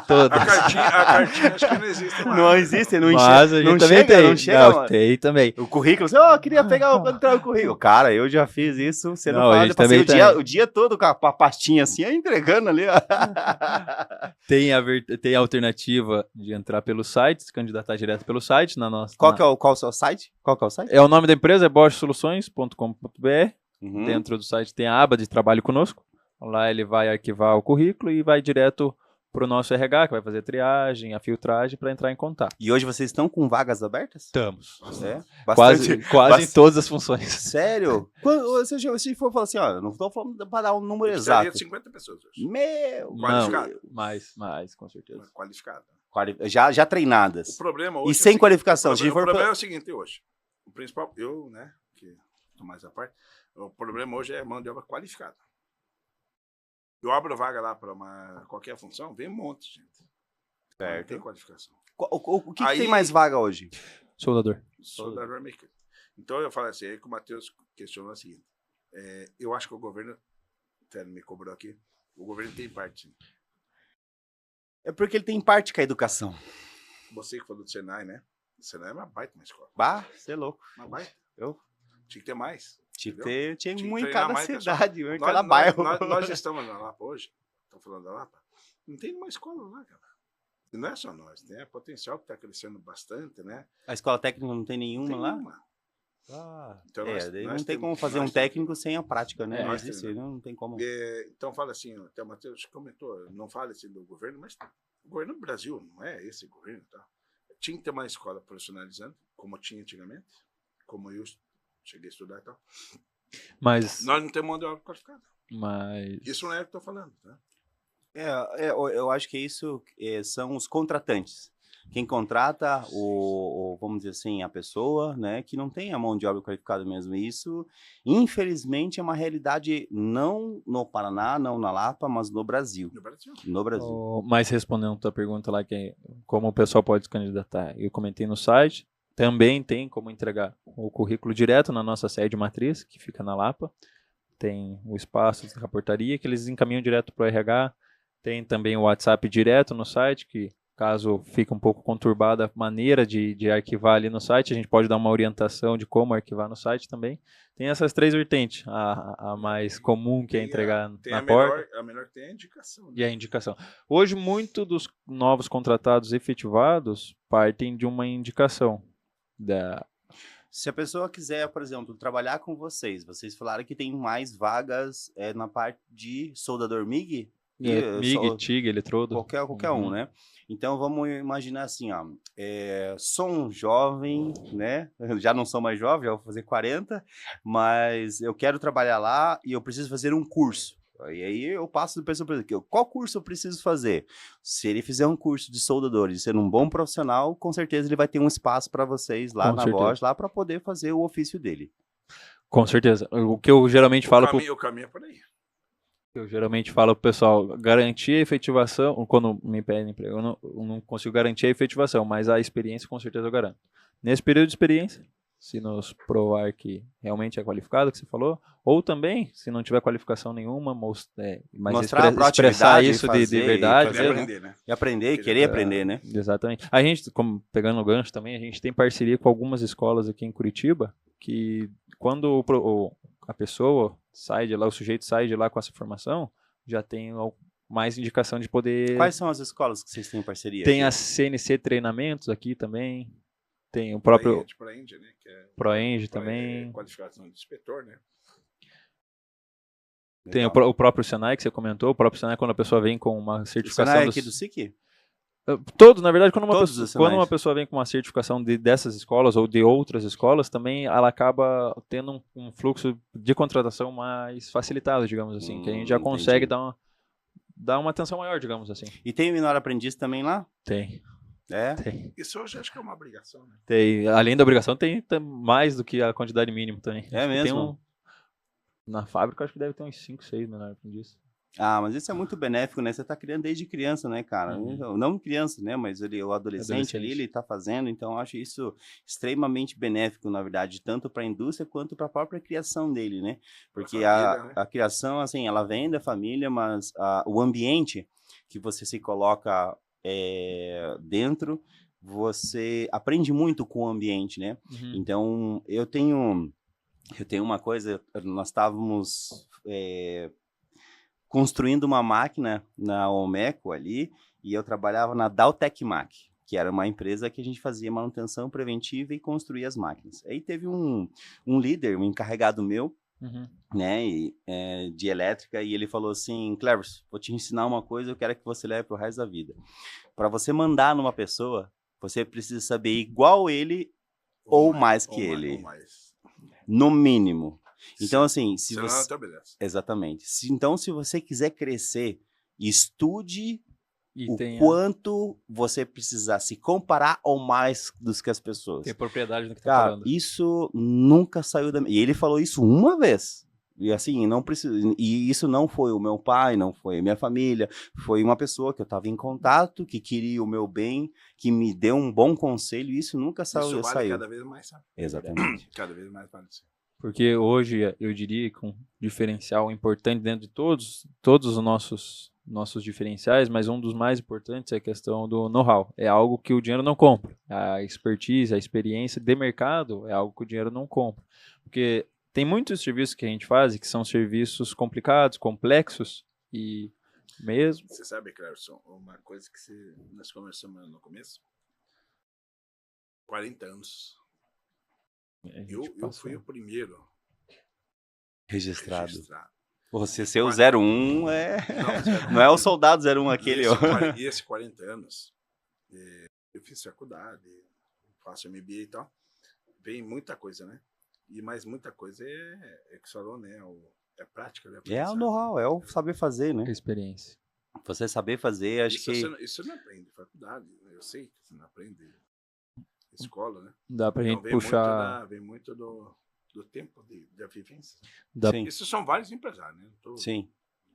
Todas. A cartinha acho que não existe mais. Não existe, não Mas a enxerga. gente Não também chega, tem. não chega, Não, mano. tem também. O currículo, você, eu queria pegar entrar o currículo. Cara, eu já fiz isso, você não Não, a fala, gente eu passei também tem. o dia todo com a pastinha assim, aí entregando ali, ó. Tem a alternativa de entrar pelo site, se candidatar direto pelo site. Qual que é o seu site? Qual que é o site? É o nome da empresa, é boschsoluções.com.br. Uhum. Dentro do site tem a aba de trabalho conosco. Lá ele vai arquivar o currículo e vai direto para o nosso RH, que vai fazer a triagem, a filtragem para entrar em contato. E hoje vocês estão com vagas abertas? Estamos. É? Quase em todas as funções. Sério? Quando, se for falar assim, ó, eu não estou falando para dar um número Precisaria exato. de 50 pessoas hoje. Meu, Qualificado. Mais, com certeza. Qualificado. já treinadas. O problema hoje E sem qualificação. O problema é o seguinte hoje. O principal, eu, né, que estou mais à parte, o problema hoje é mão de obra qualificada. Eu abro vaga lá para qualquer função, vem um monte de gente. Não tem qualificação. O que tem mais vaga hoje? Soldador. Soldador mecânico. Então eu falo assim, aí que o Matheus questionou o seguinte, eu acho que o governo, até me cobrou aqui, o governo tem parte, sim. É porque ele tem parte com a educação. Você que falou do Senai, né? O Senai é uma baita na escola. Bah, você é louco. Uma baita. Eu? Tinha que ter mais. Tinha que um em treinar cada mais cidade, um em Nós- cada nós- bairro. Nós estamos na Lapa hoje, estamos falando da Lapa, não tem uma escola lá, cara. E não é só nós, tem a Potencial que está crescendo bastante, né? A escola técnica não tem nenhuma Tem lá? uma. Ah, Então daí nós não tem temos- como fazer nós um técnico sem a prática, né? É, Não nós existe, temos. não tem como. Então fala assim, até o Matheus comentou, não fala assim do governo, mas o governo do Brasil, não é esse governo, tá? Tinha que ter uma escola profissionalizante, como tinha antigamente, como eu cheguei a estudar e tal. Mas Nós não temos mão de obra qualificada. Mas. Isso não é o que eu estou falando, tá? Eu acho que isso são os contratantes. Quem contrata, vamos dizer assim, a pessoa, né, que não tem a mão de obra qualificada mesmo. E isso, infelizmente, é uma realidade não no Paraná, não na Lapa, mas no Brasil. No Brasil. No Brasil. Mas respondendo a tua pergunta lá, que é como o pessoal pode se candidatar, eu comentei no site, também tem como entregar o currículo direto na nossa sede matriz, que fica na Lapa. Tem o espaço da portaria, que eles encaminham direto para o RH. Tem também o WhatsApp direto no site, que caso fique um pouco conturbada a maneira de arquivar ali no site, a gente pode dar uma orientação de como arquivar no site também. Tem essas três vertentes. A mais comum, que é entregar na porta. A melhor que tem é a indicação. Né? E a indicação. Hoje, muito dos novos contratados efetivados partem de uma indicação. Se a pessoa quiser, por exemplo, trabalhar com vocês falaram que tem mais vagas na parte de soldador MIG? MIG, TIG, eletrodo. Qualquer um, né? Então vamos imaginar assim, ó, sou um jovem, né? Já não sou mais jovem, já vou fazer 40, mas eu quero trabalhar lá e eu preciso fazer um curso. E aí eu passo do pessoal para qual curso eu preciso fazer? Se ele fizer um curso de soldador e ser um bom profissional, com certeza ele vai ter um espaço para vocês lá na Bosch, lá para poder fazer o ofício dele. Com certeza. O que eu geralmente falo o caminho é por aí. Eu geralmente falo pro pessoal, garantir a efetivação, quando me pedem emprego, eu não consigo garantir a efetivação, mas a experiência com certeza eu garanto. Nesse período de experiência, se nos provar que realmente é qualificado, que você falou, ou também, se não tiver qualificação nenhuma, mas expressar isso de verdade. E aprender, querer aprender, né? Exatamente. A gente, como pegando o gancho também, a gente tem parceria com algumas escolas aqui em Curitiba, que quando a pessoa sai de lá, o sujeito sai de lá com essa formação, já tem mais indicação de poder... Quais são as escolas que vocês têm parceria? Tem a CNC Treinamentos aqui também, tem o próprio... ProEng, né? ProEng também. Qualificação de inspetor, né? Tem o próprio Senai que você comentou, o próprio Senai quando a pessoa vem com uma certificação... O Senai aqui do SIC? Todos, na verdade, quando uma pessoa vem com uma certificação dessas escolas ou de outras escolas, também ela acaba tendo um fluxo de contratação mais facilitado, digamos assim, que a gente já consegue dar uma atenção maior, digamos assim. E tem o menor aprendiz também lá? Tem. Tem. Isso hoje acho que é uma obrigação, né? Tem. Além da obrigação, tem mais do que a quantidade mínima também. É mesmo? Na fábrica, acho que deve ter uns 5, 6 menor aprendiz. Ah, mas isso é muito benéfico, né? Você tá criando desde criança, né, cara? Não criança, né? Mas o adolescente ali, ele tá fazendo, então eu acho isso extremamente benéfico, na verdade, tanto para a indústria quanto para a própria criação dele, né? Porque família, né? a criação, assim, ela vem da família, mas o ambiente que você se coloca dentro, você aprende muito com o ambiente, né? Então, eu tenho uma coisa, nós estávamos construindo uma máquina na Omeco ali, e eu trabalhava na Daltecmac, que era uma empresa que a gente fazia manutenção preventiva e construía as máquinas. Aí teve um líder, um encarregado meu, né, de elétrica, e ele falou assim: Cleverson, vou te ensinar uma coisa, eu quero que você leve pro resto da vida. Para você mandar numa pessoa, você precisa saber igual ele ou mais que ele. No mínimo. Então, assim, se você... Exatamente. Então, se você quiser crescer, estude quanto você precisar se comparar ou mais dos que as pessoas. Ter propriedade no que tá falando. Isso nunca saiu da... E ele falou isso uma vez. E assim, não precisa... E isso não foi o meu pai, não foi a minha família, foi uma pessoa que eu estava em contato, que queria o meu bem, que me deu um bom conselho, e isso nunca saiu. Isso vale cada vez mais, sabe? Exatamente. Cada vez mais vale isso. Porque hoje, eu diria que um diferencial importante dentro de todos os nossos diferenciais, mas um dos mais importantes é a questão do know-how. É algo que o dinheiro não compra. A expertise, a experiência de mercado é algo que o dinheiro não compra. Porque tem muitos serviços que a gente faz que são serviços complicados, complexos, e mesmo... Você sabe, Cleverson, uma coisa que nós conversamos no começo? 40 anos. Eu fui o primeiro registrado. Você ser o 01 não é o soldado 01 aquele. Esse 40 anos, eu fiz faculdade, faço MBA e tal, vem muita coisa, né? Mas muita coisa que você falou, né? É prática, né? É o know-how, é o saber fazer, né? A experiência. Você saber fazer, acho que... Isso não aprende em faculdade, eu sei que você não aprende escola, né? Dá pra gente puxar... Vem muito do tempo da vivência. Sim. Esses são vários empresários, né? Sim.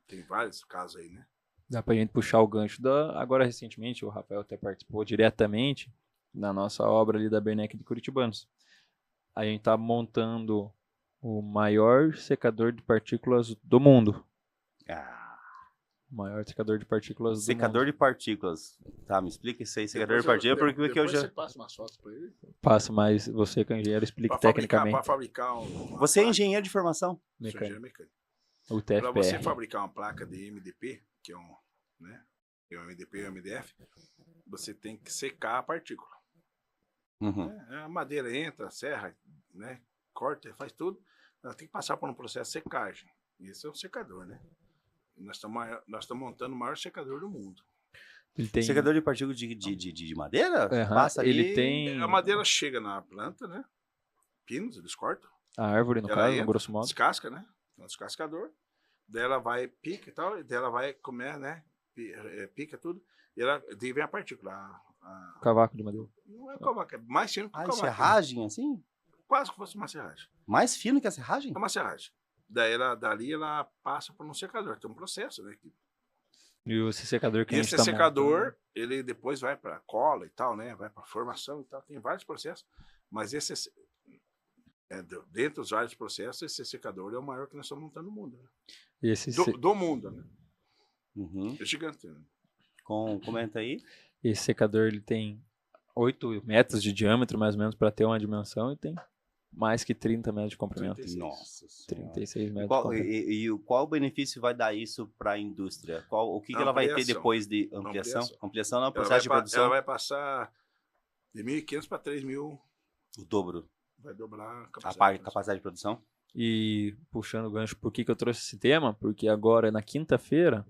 Tem vários casos aí, né? Dá pra gente puxar o gancho agora recentemente, o Rafael até participou diretamente na nossa obra ali da Bernec de Curitibanos. A gente tá montando o maior secador de partículas do mundo. O maior secador de partículas do mundo. Secador de partículas. Tá, me explica isso aí, secador de partículas, porque eu já... Você passa umas fotos pra ele? Passa, mas você que é engenheiro explica tecnicamente. Para fabricar Você é engenheiro de formação? Sou engenheiro mecânico. O TFPR. Para você fabricar uma placa de MDP, que é um MDP e um MDF, você tem que secar a partícula. A madeira entra, serra, né, corta, faz tudo. Ela tem que passar por um processo de secagem. Esse é um secador, né? Nós estamos montando o maior secador do mundo. Secador de partículas de madeira? Passa ele tem... A madeira chega na planta, né? Pinos, eles cortam. A árvore, no caso, no grosso modo. Descasca, né? Um descascador. Daí ela vai, pica e tal. Daí ela vai comer, né? Pica tudo. E daí vem a partícula. Cavaco de madeira. Não é cavaco, é mais fino que o cavaco. Serragem, assim? Quase que fosse uma serragem. Mais fino que a serragem? É uma serragem. Daí dali ela passa por um secador. Tem um processo, né? E esse secador que a gente esse secador, ele depois vai para cola e tal, né? Vai para formação e tal. Tem vários processos. Mas dentro dos vários processos, esse secador é o maior que nós estamos montando no mundo. Né? Do mundo, né? É gigante. Né? Comenta aí. Esse secador ele tem 8 metros de diâmetro, mais ou menos, para ter uma dimensão, e tem mais que 30 metros de comprimento. 36. Nossa. 36 metros de comprimento. E qual benefício vai dar isso para a indústria? O que ela vai ter depois de ampliação? Ampliação no processo de produção? Ela vai passar de 1.500 para 3.000. O dobro. Vai dobrar a capacidade de produção. E puxando o gancho, por que eu trouxe esse tema? Porque agora, na quinta-feira,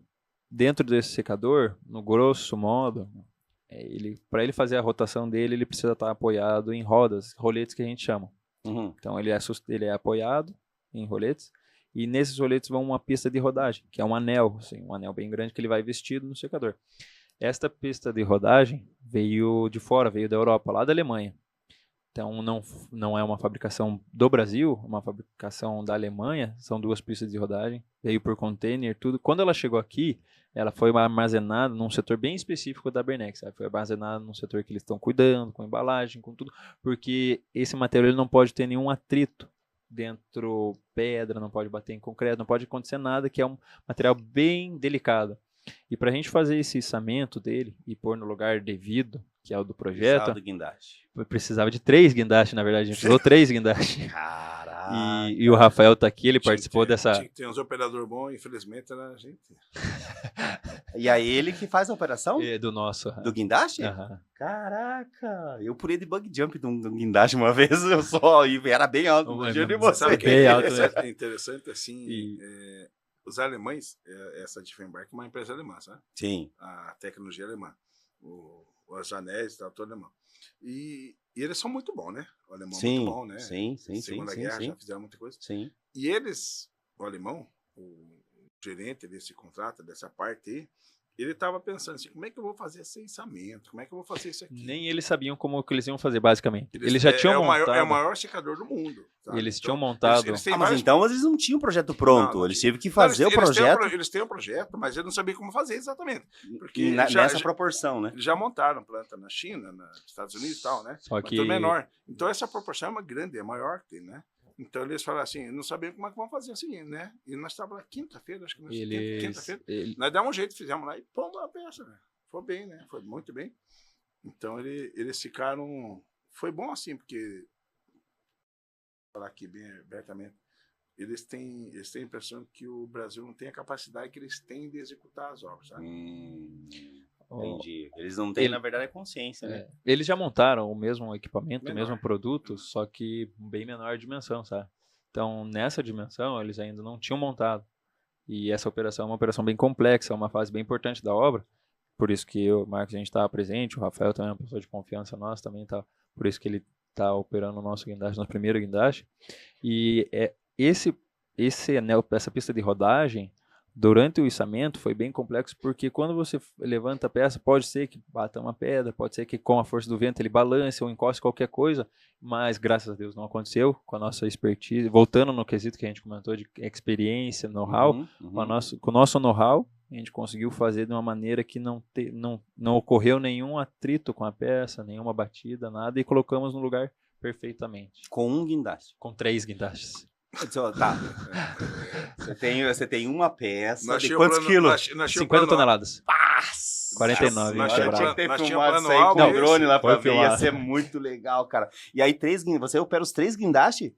dentro desse secador, no grosso modo, para ele fazer a rotação dele, ele precisa estar apoiado em roletes que a gente chama. Então ele é apoiado em roletes, e nesses roletes vão uma pista de rodagem, que é um anel, assim, um anel bem grande que ele vai vestido no secador. Esta pista de rodagem veio de fora, veio da Europa, lá da Alemanha. Então, não é uma fabricação do Brasil, uma fabricação da Alemanha. São 2 pistas de rodagem. Veio por container, tudo. Quando ela chegou aqui, ela foi armazenada num setor bem específico da Bernex. Sabe? Foi armazenada num setor que eles estão cuidando, com embalagem, com tudo. Porque esse material ele não pode ter nenhum atrito dentro, pedra, não pode bater em concreto, não pode acontecer nada, que é um material bem delicado. E para a gente fazer esse içamento dele e pôr no lugar devido, que é o do projeto, do guindaste. precisava de 3 guindastes, na verdade. A gente usou 3 guindastes. Caraca. E o Rafael tá aqui, ele Tinha participou que ter- dessa... Tinha que ter uns operadores bons, infelizmente, né, gente. E aí ele que faz a operação? do nosso. Do guindaste? Aham. Caraca, eu pulei de bug jump de um guindaste uma vez, eu só, e era bem alto, imagina de Você você. Sabe o que Bem é alto, interessante, é interessante assim, E- os alemães, essa Tiefenbach é uma empresa alemã, sabe? Sim, A tecnologia alemã, os anéis e tal, tudo alemão. E eles são muito bons, né? O alemão é sim, muito bom, né? sim, Segunda Guerra já fizeram muita coisa. sim. E eles, o alemão, o gerente desse contrato, dessa parte aí, ele estava pensando assim, como é que eu vou fazer esse içamento? Como é que eu vou fazer isso aqui? Nem eles sabiam como que eles iam fazer, basicamente. Eles já tinham é montado... o maior secador do mundo. Sabe? Eles Então, tinham montado... eles têm Ah, mas vários- então eles não tinham o projeto pronto, Não, eles tiveram que Não, fazer o eles têm projeto eles têm um projeto, mas eles não sabiam como fazer exatamente. Porque nessa proporção, né? eles já montaram planta na China, nos Estados Unidos e tal, né? Só Mas que... tudo menor. Então essa proporção é uma grande, é maior que tem, né? Então eles falaram assim, não sabiam como é que vão fazer assim, né? E nós estávamos lá quinta-feira, acho que nós quinta-feira. Nós demos um jeito, fizemos lá e pômos a peça, né? Foi bem, né? Foi muito bem. Então eles ficaram... Foi bom assim, porque... Vou falar aqui bem abertamente. Eles têm a impressão que o Brasil não tem a capacidade que eles têm de executar as obras, sabe? Entendi. Eles não têm, na verdade, a consciência, né? Eles já montaram o mesmo equipamento, o Menor. mesmo produto, só que bem menor dimensão, sabe? Então, nessa dimensão, eles ainda não tinham montado. E essa operação é uma operação bem complexa, é uma fase bem importante da obra. Por isso que eu, Marcos, a gente estava presente, o Rafael também é uma pessoa de confiança nossa, também tá. Por isso que ele está operando o nosso guindaste, nosso primeiro guindaste. E esse anel, essa pista de rodagem, durante o içamento foi bem complexo, porque quando você levanta a peça, pode ser que bata uma pedra, pode ser que com a força do vento ele balance ou encoste qualquer coisa, mas graças a Deus não aconteceu, com a nossa expertise, voltando no quesito que a gente comentou de experiência, know-how, com o nosso know-how, a gente conseguiu fazer de uma maneira que não ocorreu nenhum atrito com a peça, nenhuma batida, nada, e colocamos no lugar perfeitamente. Com um guindaste. Com 3 guindastes. Tá. Você tem uma peça Nós de tínhamos quantos plano- quilos? nós tínhamos 50 plano- toneladas. 49. Nós Tinha tínhamos que ter nós tínhamos filmado plano isso aí com alto, o drone lá pra Foi ver. Ia filmado. ser muito legal, cara. E aí, você opera os 3 guindastes?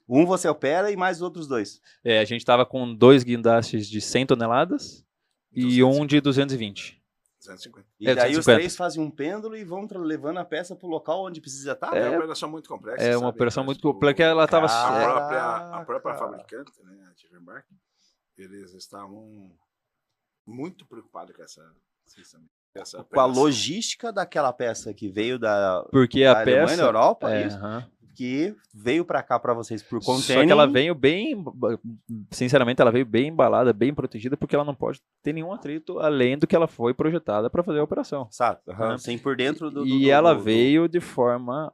Um você opera e mais os outros 2. A gente estava com 2 guindastes de 100 toneladas e um de 220. 250. E daí os 250. 3 fazem um pêndulo e vão levando a peça pro local onde precisa estar? É uma operação muito complexa. É uma sabe? operação Mas muito complexa, ela estava... A própria Caraca. fabricante, né, a Tiefenbach, eles estavam muito preocupados com essa Com a operação. logística daquela peça que veio da Porque da a Alemanha, peça... da Europa, É, isso, aham. que veio pra cá pra vocês por Só container. que ela veio bem, sinceramente, ela veio bem embalada, bem protegida, porque ela não pode ter nenhum atrito além do que ela foi projetada para fazer a operação. Sabe? Aham. Sem por dentro do... E ela veio de forma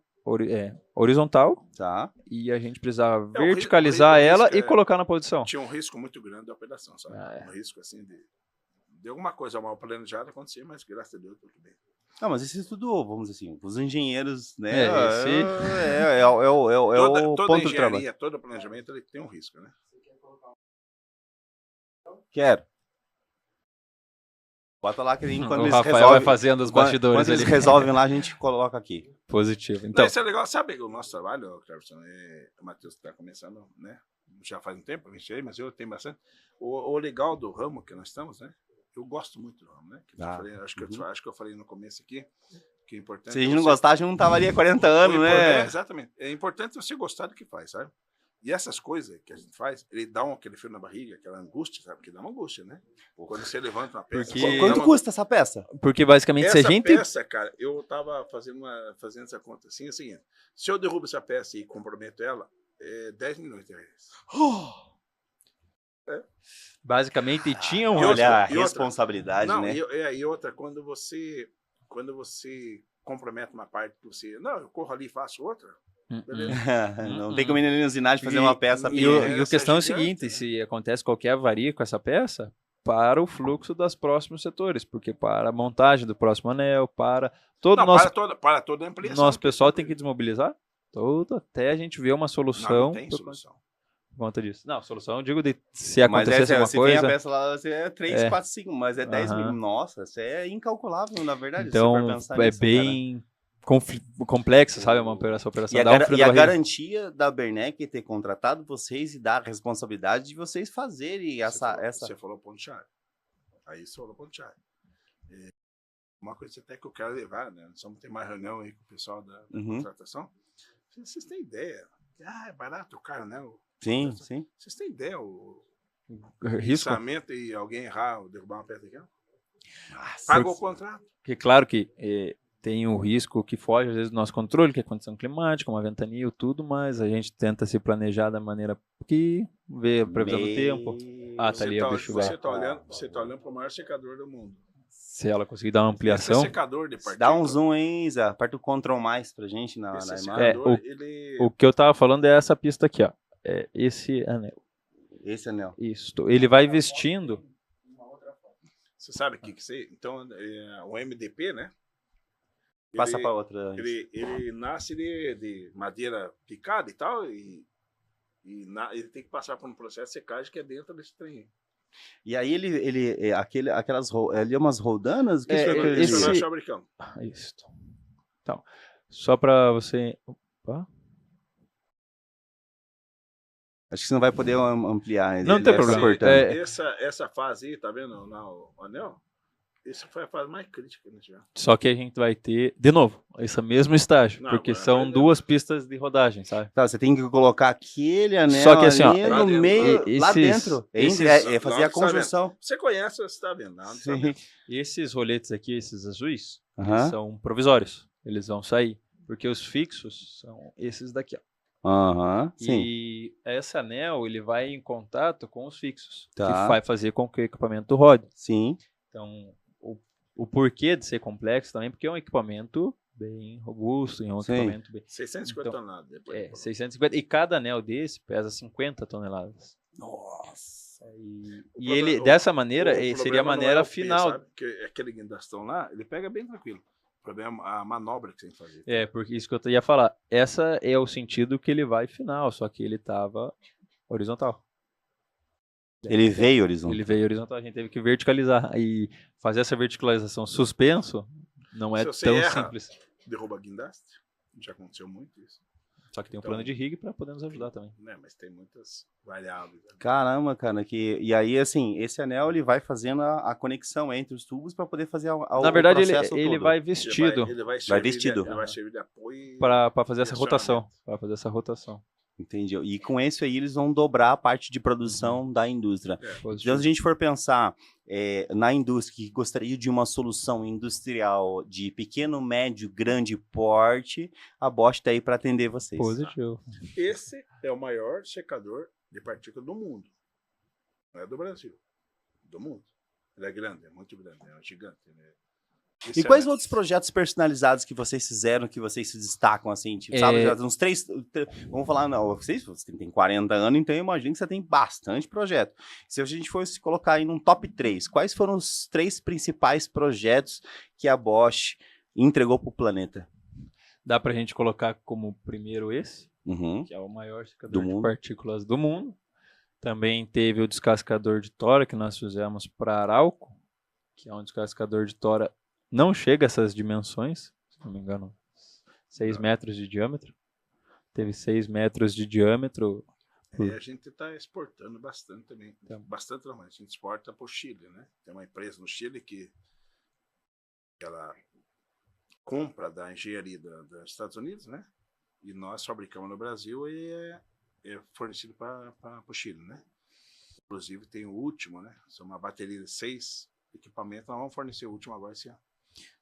horizontal Tá. e a gente precisava o verticalizar risco ela e é- colocar na posição. Tinha um risco muito grande da operação, sabe? Ah, é. Um risco assim de alguma coisa mal planejada acontecer, mas graças a Deus tudo bem. Não, mas isso tudo, vamos dizer assim, os engenheiros, né? É, É o Toda ponto do trabalho. engenharia, todo planejamento, ele tem um risco, né? Quero. Bota lá que quando O eles Rafael resolvem... vai fazendo os Quando bastidores eles ali. resolvem lá, a gente coloca aqui. Positivo. Então, Então, isso é legal. Sabe o nosso trabalho, Cleverson? O Matheus está começando, né? Já faz um tempo, eu sei, mas eu tenho bastante. O legal do ramo que nós estamos, né? Eu gosto muito do ramo, né? Que eu falei, acho que eu falei no começo aqui, que é importante... Se a gente não gostasse, a gente não tava ali há 40 anos, né? Exatamente. É importante você gostar do que faz, sabe? E essas coisas que a gente faz, ele dá aquele frio na barriga, aquela angústia, sabe? Porque dá uma angústia, né? Quando você levanta uma peça... Porque- Quanto custa essa peça? porque basicamente se a Essa gente... peça, cara, eu tava fazendo essa conta assim, é o seguinte, se eu derrubo essa peça e comprometo ela, é 10 milhões de reais. Basicamente tinha um... Olha a e outra- responsabilidade, Não, né? e outra, quando você compromete uma parte que você... Não, eu corro ali e faço outra, Beleza. Não tem como ir na usinagem fazer uma peça E, pequena. e a Essa questão é o gigante, seguinte, né? se acontece qualquer avaria com essa peça, para o fluxo dos próximos setores, porque para a montagem do próximo anel, para todo o Não, nosso, para toda a ampliação. nosso pessoal tem que desmobilizar todo até a gente ver uma Não solução tem solução. por conta disso. Não, solução, eu digo de se Mas acontecesse alguma se vem a coisa. peça lá, você é 3, É. 4, 5, mas é 10 mil. Aham. Nossa, isso é incalculável, na verdade. se Então, você for pensar é nisso, bem complexa, sabe? Essa operação. E a, Dá um frio e na a barriga. garantia da Bernec ter contratado vocês e dar a responsabilidade de vocês fazerem essa... Você falou ponto-chave. Aí você falou ponto-chave. Uma coisa até que eu quero levar, né? Nós vamos ter mais reunião aí com o pessoal da contratação. Vocês têm ideia? É barato o caro, né? Sim, sim. Vocês têm ideia? O Risco. orçamento e alguém errar ou derrubar uma peça aqui? Paga o contrato. Porque, claro que tem o risco que foge, às vezes, do nosso controle, que é condição climática, uma ventania, tudo, mas a gente tenta se planejar da maneira que vê a previsão do tempo. Ah, tá ali, bicho Você tá olhando para o maior secador do mundo. Se ela conseguir dar uma Esse ampliação. secador de partícula. Dá um zoom aí, Zé. Aperta o Ctrl mais pra gente na Esse imagem. secador, ele... O que eu tava falando é essa pista aqui, ó. É esse anel. Esse anel. Isso. Ele vai vestindo. Você sabe o que que é? Então, o MDP, né? Passa Ele- pra outra. Ele nasce de madeira picada e tal, e ele tem que passar por um processo de secagem que é dentro desse trem. E aí aquelas ali umas roldanas? O que isso é aquele- Isso esse- nós fabricamos. Isso. Então, só pra você. Opa. Acho que você não vai poder ampliar. Não ele tem vai ficar problema. cortando. Essa fase aí, tá vendo o anel? Essa foi a fase mais crítica que nós tivemos. Só que a gente vai ter, de novo, esse mesmo estágio. Não, porque agora são vai- duas pistas de rodagem, sabe? Tá, você tem que colocar aquele anel Só que assim, ó, ali lá no dentro, meio, lá esses- dentro. esses- É fazer lá a você tá vendo. conjunção. Você conhece, você tá vendo? Não, não tá Sim. vendo. Esses roletes aqui, esses azuis, eles Aham. são provisórios. Eles vão sair. Porque os fixos são esses daqui, ó. Aham, sim. E esse anel, ele vai em contato com os fixos. Tá. Que vai fazer com que o equipamento rode. Sim. Então, o porquê de ser complexo também, porque é um equipamento bem robusto, é um Sim. equipamento bem... 650 Então, toneladas. Depois É, 650. E cada anel desse pesa 50 toneladas. Nossa. E ele, dessa maneira, seria a problema não maneira é o peso, final. sabe? Porque aquele guindastão lá, ele pega bem tranquilo. O problema é a manobra que você tem que fazer. É, porque isso que eu ia falar. Essa é o sentido que ele vai final, só que ele tava horizontal. Ele veio, Horizonte. Ele veio horizontal, a gente teve que verticalizar. E fazer essa verticalização suspenso não é Se você tão erra- simples. Derruba guindaste. Já aconteceu muito isso. Só que tem um Então- plano de rig para poder nos ajudar também. Né? Mas tem muitas variáveis. Né? Caramba, cara. E aí, assim, esse anel ele vai fazendo a conexão entre os tubos para poder fazer Na verdade, o processo ele todo. vai vestido Ele vai servir vestido. Ele vai servir de apoio. para fazer essa Direcionamento. rotação. Para fazer essa rotação. Entendi. E com isso aí eles vão dobrar a parte de produção da indústria. Então, se a gente for pensar na indústria que gostaria de uma solução industrial de pequeno, médio, grande porte, a Bosch está aí para atender vocês. Positivo. Esse é o maior secador de partícula do mundo. Não é do Brasil. Do mundo. Ele é grande, é muito grande, é um gigante. Né? E quais outros projetos personalizados que vocês fizeram, que vocês se destacam, assim, tipo, sabe, já uns três, vamos falar, não, vocês têm 40 anos, então eu imagino que você tem bastante projeto. Se a gente fosse colocar aí num top 3, quais foram os 3 principais projetos que a Bosch entregou para o planeta? Dá pra gente colocar como primeiro esse, Uhum. que é o maior secador Do de mundo. partículas do mundo. Também teve o descascador de tora que nós fizemos para Arauco, que é um descascador de tora, não chega a essas dimensões, se não me engano, 6 metros de diâmetro. Teve 6 metros de diâmetro. E a gente está exportando bastante também. Tá. Bastante não, mas a gente exporta para o Chile, né? Tem uma empresa no Chile que ela compra da engenharia dos Estados Unidos, né? E nós fabricamos no Brasil e é fornecido para o Chile, né? Inclusive tem o último, né? São uma bateria de 6 equipamentos. Nós vamos fornecer o último agora esse ano.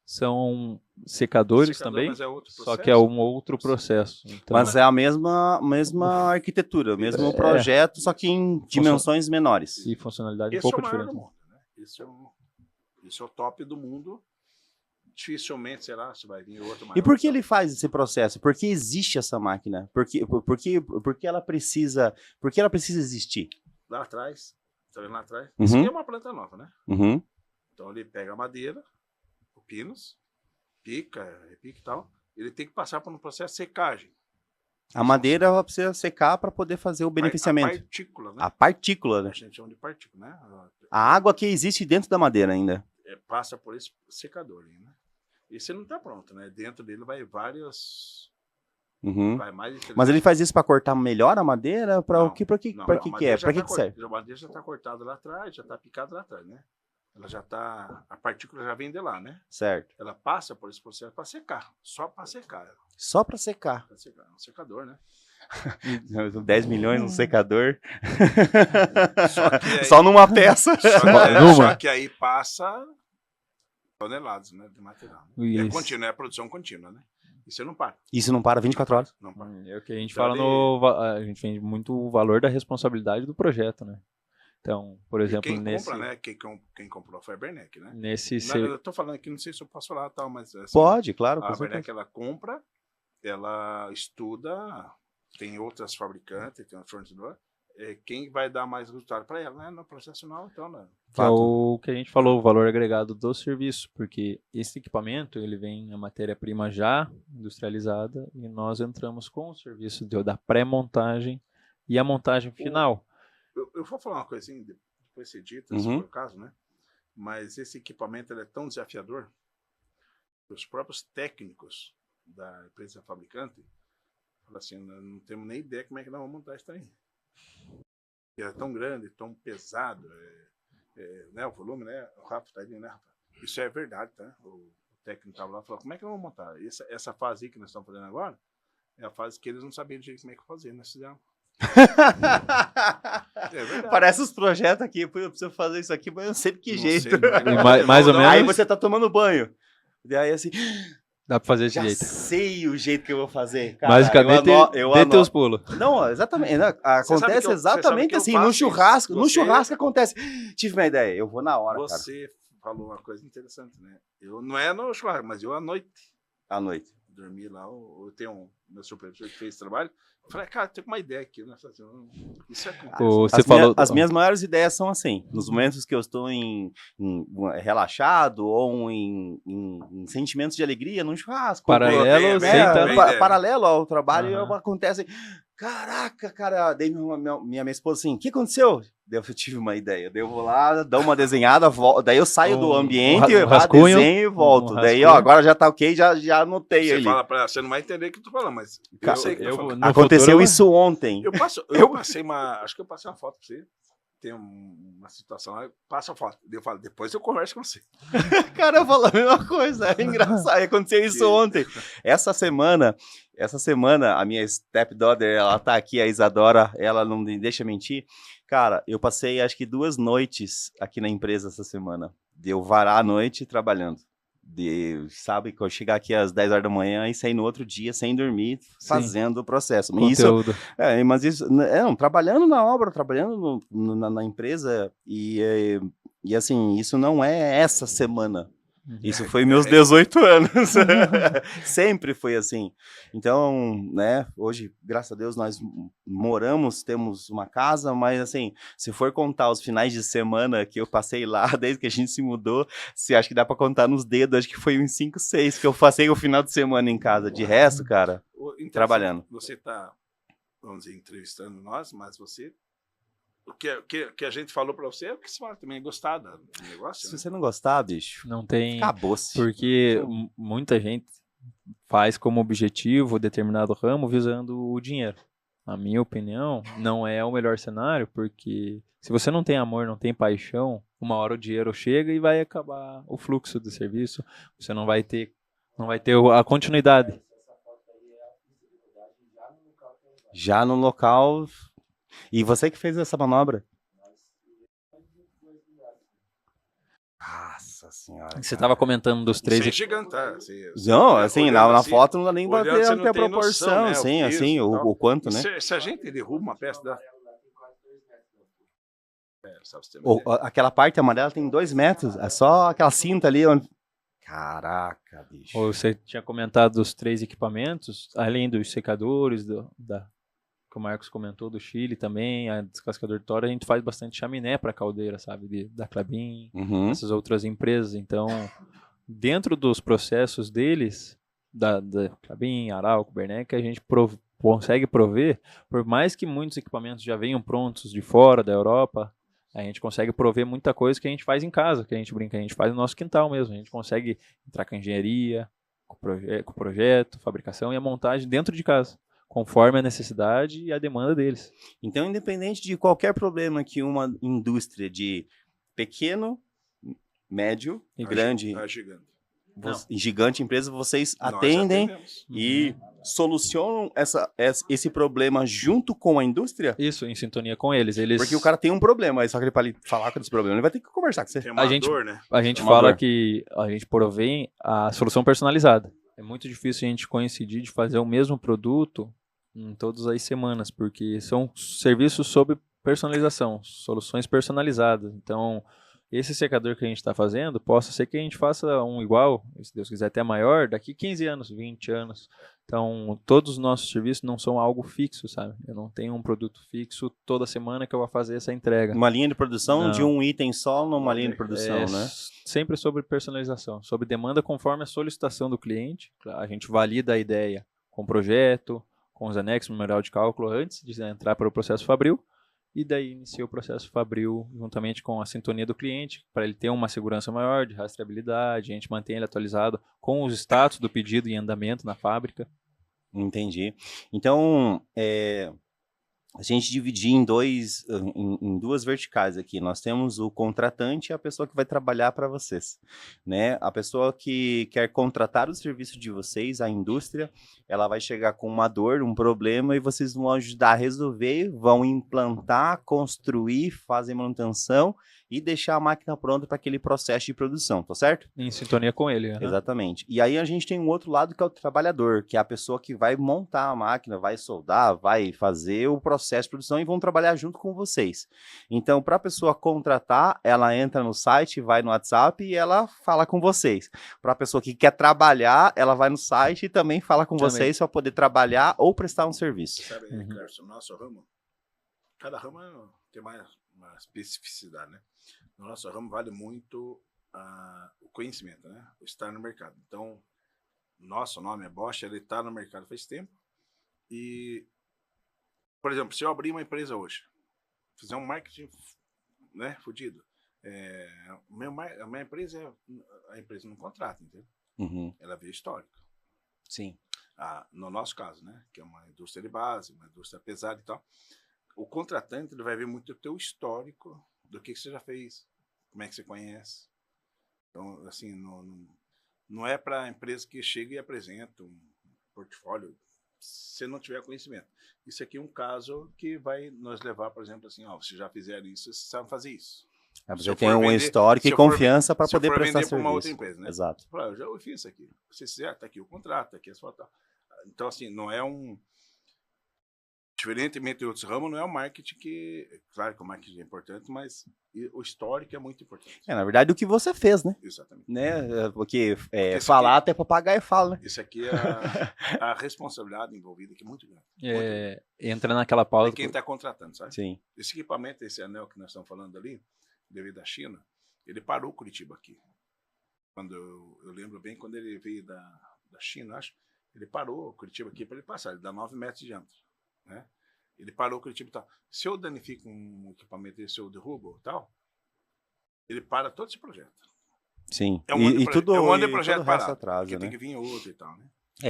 São secadores Secador, também, mas é outro só processo. que é um outro processo. Então, Mas é a mesma arquitetura, o mesmo projeto, só que em dimensões menores. e funcionalidade um Esse é pouco o maior diferente. do mundo, né? Esse é o top do mundo dificilmente, sei lá, se vai vir outro maior. E por que ele faz esse processo? Por que existe essa máquina? Por que ela precisa existir? Lá atrás, tá vendo lá atrás? Uhum. Isso aqui é uma planta nova, né? Uhum. Então ele pega a madeira, o pinus, pica, repica e tal. Ele tem que passar por um processo de secagem. A madeira ela precisa secar para poder fazer o A beneficiamento. partícula, né? A partícula, né? A gente chama de partícula, né? A água que existe dentro da madeira ainda. Passa por esse secador aí, né? Esse não tá pronto, né? Dentro dele vai várias... Uhum. Vai mais Mas ele faz isso para cortar melhor a madeira? Para o que, não, que a é? Para que serve? A madeira já está cortada lá atrás, já está picada lá atrás, né? Ela já tá... A partícula já vem de lá, né? Certo. Ela passa por esse processo para secar. Só para secar. Só para secar. Pra secar. É um secador, né? 10 milhões no secador. Só que aí- Só numa peça. Só que aí passa toneladas, né, de material. Né? E é Isso. contínuo, é produção contínua, né? E você não para. Isso não para 24 horas. Não para. É o que a gente Então, fala a gente vende muito o valor da responsabilidade do projeto, né? Então, por E exemplo, quem nesse compra, né? Quem comprou foi a Bernec, né? nesse Não, eu tô falando aqui, não sei se eu posso falar tal, mas assim, Pode, claro. Com a certeza. Bernec ela compra, ela estuda, tem outras fabricantes, tem um fornecedor, quem vai dar mais resultado para ela, né? No processo não, então, né? que é o que a gente falou, o valor agregado do serviço, porque esse equipamento, ele vem a matéria-prima já industrializada e nós entramos com o serviço da pré-montagem e a montagem final. Eu vou falar uma coisinha, depois você dita, se Uhum. for o caso, né? Mas esse equipamento ele é tão desafiador que os próprios técnicos da empresa fabricante falam assim, não temos nem ideia como é que nós vamos montar isso aí. É tão grande, tão pesado, né, o volume, né? O Rafa tá ali, né, Rafa? Isso é verdade, tá? O técnico estava lá e falou, como é que nós vamos montar? Essa fase aí que nós estamos fazendo agora é a fase que eles não sabiam direito como é que fazer, nós fizemos. É verdade. Parece os projetos aqui. Eu preciso fazer isso aqui, mas eu não sei de que Não jeito. sei, mas- Mais ou Não, menos. Aí você tá tomando banho. E aí assim, Dá pra fazer desse já jeito. sei o jeito que eu vou fazer. Cara, Basicamente, eu dê teus anoto. pulos. Não, exatamente. Né? Acontece você sabe exatamente que eu assim, faço no isso. churrasco. No Você- churrasco acontece. Tive uma ideia, eu vou na hora, cara. Você falou uma coisa interessante, né? Eu não é no churrasco, mas eu à noite À noite. dormi lá, eu tenho meu supervisor que fez esse trabalho. Eu falei, cara, tem uma ideia aqui, né? Eu falei assim, isso é Você falou. As minhas maiores ideias são assim, nos momentos que eu estou relaxado ou em sentimentos de alegria, num churrasco. Paralelo, Bem, senta. bem, bem. Paralelo ao trabalho, Aham. acontece. Caraca, cara, daí minha esposa assim, o que aconteceu? Daí eu tive uma ideia, daí eu vou lá, dou uma desenhada, daí eu saio do ambiente, rascunho, desenho e volto. Daí, rascunho. ó, agora já tá ok, já anotei Você ali. fala pra ela, você não vai entender o que eu tô falando, mas eu sei que eu tô falando. no Aconteceu futuro, isso ontem. Eu passei acho que eu passei uma foto pra você. Tem uma situação lá, passa a foto. Eu falo, depois eu converso com você. Cara, eu falo a mesma coisa, é engraçado, aconteceu isso ontem. Essa semana, a minha stepdaughter, ela tá aqui, a Isadora, ela não me deixa mentir. Cara, eu passei acho que 2 noites aqui na empresa essa semana. Deu varar a noite trabalhando. Sabe, que eu chegar aqui às 10 horas da manhã e sair no outro dia sem dormir, fazendo o processo. conteúdo. Mas isso, não, trabalhando na obra, trabalhando na empresa, e assim, isso não é essa semana. Isso foi meus 18 anos. Sempre foi assim. Então, né, hoje, graças a Deus, nós moramos, temos uma casa, mas assim, se for contar os finais de semana que eu passei lá, desde que a gente se mudou, se acho que dá pra contar nos dedos, acho que foi uns 5, 6 que eu passei o final de semana em casa. De resto, cara, trabalhando. Você tá, vamos dizer, entrevistando nós, mas você... O que a gente falou pra você é o que você fala também, é gostar do negócio. Se Né? você não gostar, bicho, Não tem. acabou-se. Porque muita gente faz como objetivo determinado ramo visando o dinheiro. Na minha opinião, não é o melhor cenário, porque se você não tem amor, não tem paixão, uma hora o dinheiro chega e vai acabar o fluxo do serviço. Você não vai ter a continuidade. Já no local. E você que fez essa manobra? Nossa senhora. Você cara. estava comentando dos três. Sem gigantar. Não, assim, olhando na assim, foto não dá nem pra olhando, você não ter a tem proporção, noção, né, assim, o peso assim, e tal. o quanto, né? Se a gente derruba uma peça da... só pra você ter uma ideia. Aquela parte amarela tem 2 metros, é só aquela cinta ali onde... Caraca, bicho. Você tinha comentado dos 3 equipamentos, além dos secadores, que o Marcos comentou, do Chile também, a descascador de tora, a gente faz bastante chaminé para caldeira, sabe? Da Klabin, Uhum. essas outras empresas. Então, dentro dos processos deles, da Klabin, Arauco, Bernec, a gente consegue prover, por mais que muitos equipamentos já venham prontos de fora da Europa, a gente consegue prover muita coisa que a gente faz em casa, que a gente brinca, a gente faz no nosso quintal mesmo. A gente consegue entrar com a engenharia, com o projeto, fabricação e a montagem dentro de casa, conforme a necessidade e a demanda deles. Então, independente de qualquer problema que uma indústria de pequeno, médio e grande, Gigante. gigante empresa, vocês Nós atendem atendemos. e solucionam esse problema junto com a indústria? Isso, em sintonia com eles. Porque o cara tem um problema, aí só que ele, para ele falar com esse problema, ele vai ter que conversar com você. Tem uma A gente- dor, né? A gente Amador. fala que a gente provém a solução personalizada. É muito difícil a gente coincidir de fazer o mesmo produto em todas as semanas, porque são serviços sob personalização, soluções personalizadas. Então, esse secador que a gente está fazendo, possa ser que a gente faça um igual, se Deus quiser até maior, daqui 15 anos, 20 anos. Então, todos os nossos serviços não são algo fixo, sabe? Eu não tenho um produto fixo toda semana que eu vou fazer essa entrega. Uma linha de produção Não. de um item só numa linha de produção, É né? sempre sobre personalização, sobre demanda conforme a solicitação do cliente. A gente valida a ideia com o projeto, com os anexos, memorial de cálculo antes de entrar para o processo Fabril, e daí inicia o processo Fabril juntamente com a sintonia do cliente, para ele ter uma segurança maior de rastreabilidade, a gente mantém ele atualizado com os status do pedido em andamento na fábrica. Entendi. Então, a gente dividir em duas verticais aqui. Nós temos o contratante e a pessoa que vai trabalhar para vocês, né? A pessoa que quer contratar o serviço de vocês, a indústria, ela vai chegar com uma dor, um problema, e vocês vão ajudar a resolver, vão implantar, construir, fazer manutenção e deixar a máquina pronta para aquele processo de produção, tá certo? Em sintonia com ele. Né? Exatamente. E aí a gente tem um outro lado que é o trabalhador, que é a pessoa que vai montar a máquina, vai soldar, vai fazer o processo de produção e vão trabalhar junto com vocês. Então, para a pessoa contratar, ela entra no site, vai no WhatsApp e ela fala com vocês. Para a pessoa que quer trabalhar, ela vai no site e também fala com vocês para poder trabalhar ou prestar um serviço. Sabe, Clércio, o nosso ramo, cada ramo tem uma especificidade, né? No nosso ramo vale muito o conhecimento, né? O estar no mercado. Então, nosso nome é Bosch, ele está no mercado faz tempo. E, por exemplo, se eu abrir uma empresa hoje, fizer um marketing, né, fudido, a minha empresa, a empresa não contrata, entendeu? Uhum. Ela vê histórico. Sim. No nosso caso, né, que é uma indústria de base, uma indústria pesada e tal, o contratante ele vai ver muito o teu histórico, do que você já fez, como é que você conhece. Então, assim, não é para a empresa que chega e apresenta um portfólio se não tiver conhecimento. Isso aqui é um caso que vai nos levar, por exemplo, assim, ó, vocês já fizeram isso, vocês sabem fazer isso. Você tem um histórico e confiança para poder prestar serviço. Uma outra empresa, né? Exato. Eu já fiz isso aqui. Se vocês fizeram, tá aqui o contrato, tá aqui as fotos. Então, assim, não é um... Diferentemente de outros ramos, não é o marketing que... Claro que o marketing é importante, mas o histórico é muito importante. Na verdade, o que você fez, né? Exatamente. Né? Porque falar até papagaio fala, né? Isso aqui é a responsabilidade envolvida aqui é muito grande. Entra naquela pauta... É quem está contratando, sabe? Sim. Esse equipamento, esse anel que nós estamos falando ali, devido da China, ele parou Curitiba aqui. Quando eu lembro bem, quando ele veio da China, acho, ele parou Curitiba aqui para ele passar, ele dá 9 metros de diâmetro. Né? Ele parou Curitiba e tal. Se eu danifico um equipamento e se eu derrubo tal, ele para todo esse projeto. Sim. É um ano de todo projeto o resto parado, atrasa, porque né? tem que vir outro e tal, né?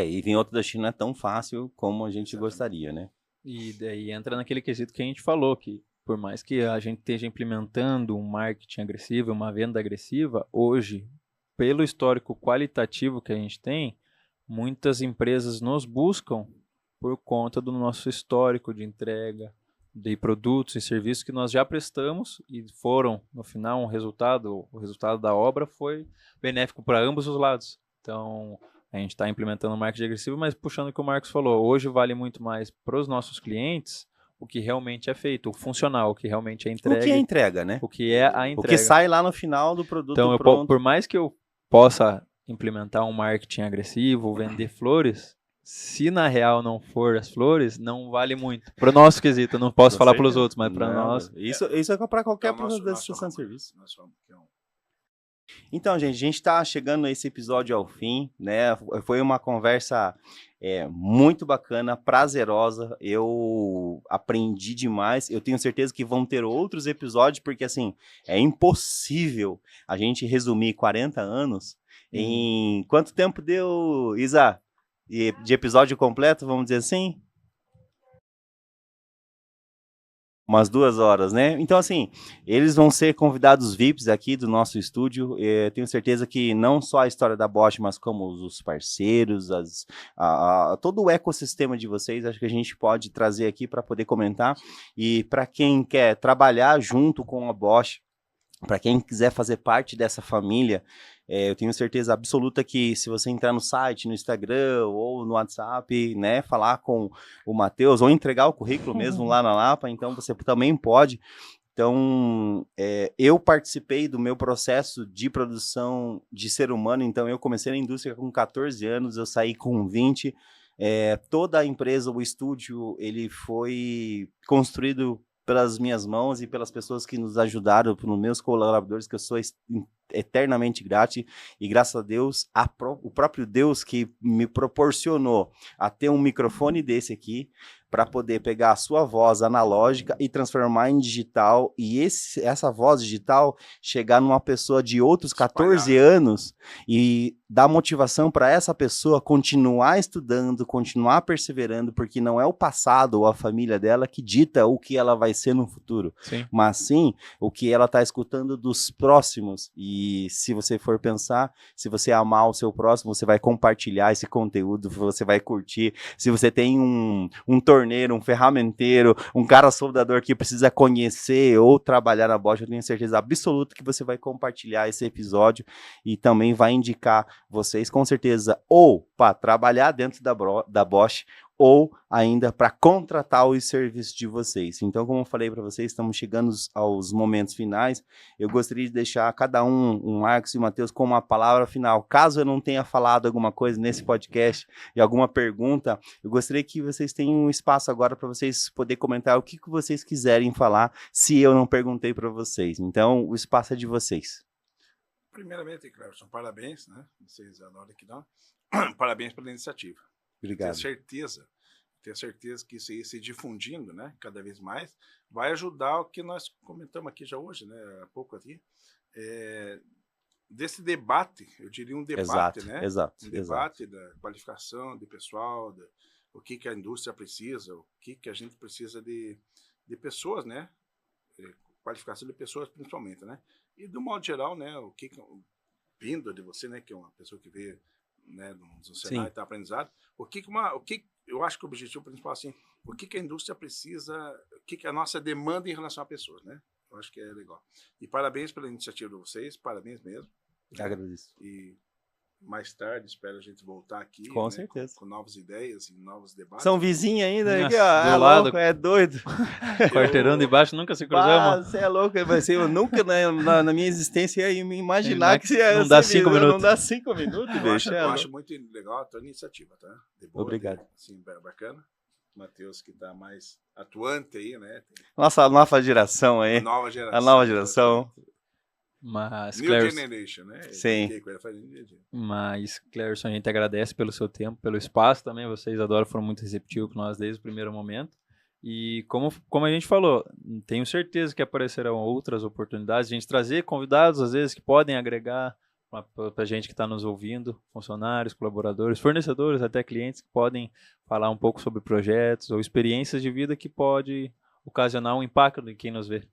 E vir outro da China não é tão fácil como a gente gostaria, né? E daí entra naquele quesito que a gente falou, que por mais que a gente esteja implementando um marketing agressivo, uma venda agressiva, hoje, pelo histórico qualitativo que a gente tem, muitas empresas nos buscam por conta do nosso histórico de entrega de produtos e serviços que nós já prestamos e foram, no final, o resultado da obra foi benéfico para ambos os lados. Então, a gente está implementando o marketing agressivo, mas puxando o que o Marcos falou, hoje vale muito mais para os nossos clientes o que realmente é feito, o funcional, o que realmente é entregue. O que é entrega, né? O que é a entrega. O que sai lá no final do produto então, pronto. por mais que eu possa implementar um marketing agressivo, vender flores, se na real não for as flores, não vale muito. Para o nosso quesito, eu não posso falar pelos outros, mas para nós... Isso é para qualquer prestação de serviço. Então, gente, a gente está chegando a esse episódio ao fim, né? Foi uma conversa muito bacana, prazerosa. Eu aprendi demais. Eu tenho certeza que vão ter outros episódios, porque, assim, é impossível a gente resumir 40 anos em... Quanto tempo deu, Isa? De episódio completo, vamos dizer assim? Umas 2 horas, né? Então, assim, eles vão ser convidados VIPs aqui do nosso estúdio. Tenho certeza que não só a história da Bosch, mas como os parceiros, todo o ecossistema de vocês, acho que a gente pode trazer aqui para poder comentar. E para quem quer trabalhar junto com a Bosch, para quem quiser fazer parte dessa família, eu tenho certeza absoluta que se você entrar no site, no Instagram ou no WhatsApp, né, falar com o Matheus ou entregar o currículo mesmo lá na Lapa, então você também pode. Então, eu participei do meu processo de produção de ser humano, então eu comecei na indústria com 14 anos, eu saí com 20. Toda a empresa, o estúdio, ele foi construído pelas minhas mãos e pelas pessoas que nos ajudaram, pelos meus colaboradores, que eu sou eternamente grato, e graças a Deus, o próprio Deus que me proporcionou a ter um microfone desse aqui, para poder pegar a sua voz analógica e transformar em digital, e essa voz digital chegar numa pessoa de outros 14 anos e dar motivação para essa pessoa continuar estudando, continuar perseverando, porque não é o passado ou a família dela que dita o que ela vai ser no futuro, mas sim o que ela está escutando dos próximos. E se você for pensar, se você amar o seu próximo, você vai compartilhar esse conteúdo, você vai curtir. Se você tem um torneiro, um ferramenteiro, um cara soldador que precisa conhecer ou trabalhar na Bosch, eu tenho certeza absoluta que você vai compartilhar esse episódio e também vai indicar vocês, com certeza, ou para trabalhar dentro da Bosch, ou ainda para contratar os serviços de vocês. Então, como eu falei para vocês, estamos chegando aos momentos finais. Eu gostaria de deixar cada um, Marcos e o Matheus, com uma palavra final. Caso eu não tenha falado alguma coisa nesse podcast e alguma pergunta, eu gostaria que vocês tenham um espaço agora para vocês poderem comentar o que vocês quiserem falar, se eu não perguntei para vocês. Então, o espaço é de vocês. Primeiramente, Cleverson, parabéns, né? Vocês adoram que dá. Parabéns pela iniciativa. Obrigado. Tenho certeza que isso aí se difundindo, né, cada vez mais, vai ajudar o que nós comentamos aqui já hoje, né, há pouco aqui, desse debate, eu diria um debate, né? Exato. Um debate da qualificação de pessoal, o que a indústria precisa, o que a gente precisa de pessoas, né? Qualificação de pessoas principalmente, né? E do modo geral, né, vindo de você, né, que é uma pessoa que veio, né, do cenário está aprendizado, eu acho que o objetivo principal assim, o que a indústria precisa, o que a nossa demanda em relação a pessoas, né? Eu acho que é legal. E parabéns pela iniciativa de vocês, parabéns mesmo. Agradeço. E mais tarde espero a gente voltar aqui, com né, certeza, com novas ideias e novos debates. São vizinhos ainda, Nossa, aqui, ó, do lado. louco, é doido. Quarteirão de baixo nunca se cruzamos. Você é louco, eu nunca na minha existência ia me imaginar que não dá 5 minutos. Não dá 5 minutos, bicho. Eu acho muito legal a tua iniciativa, tá? Obrigado. Sim, bacana. Matheus, que está mais atuante aí, né? Nossa nova geração aí. A nova geração. Mas, New Generation, né? Sim. Mas, Cleverson, a gente agradece pelo seu tempo, pelo espaço também. Vocês adoram, foram muito receptivos com nós desde o primeiro momento. E como a gente falou, tenho certeza que aparecerão outras oportunidades de a gente trazer convidados, às vezes, que podem agregar para a gente que está nos ouvindo, funcionários, colaboradores, fornecedores, até clientes que podem falar um pouco sobre projetos ou experiências de vida que pode ocasionar um impacto em quem nos vê.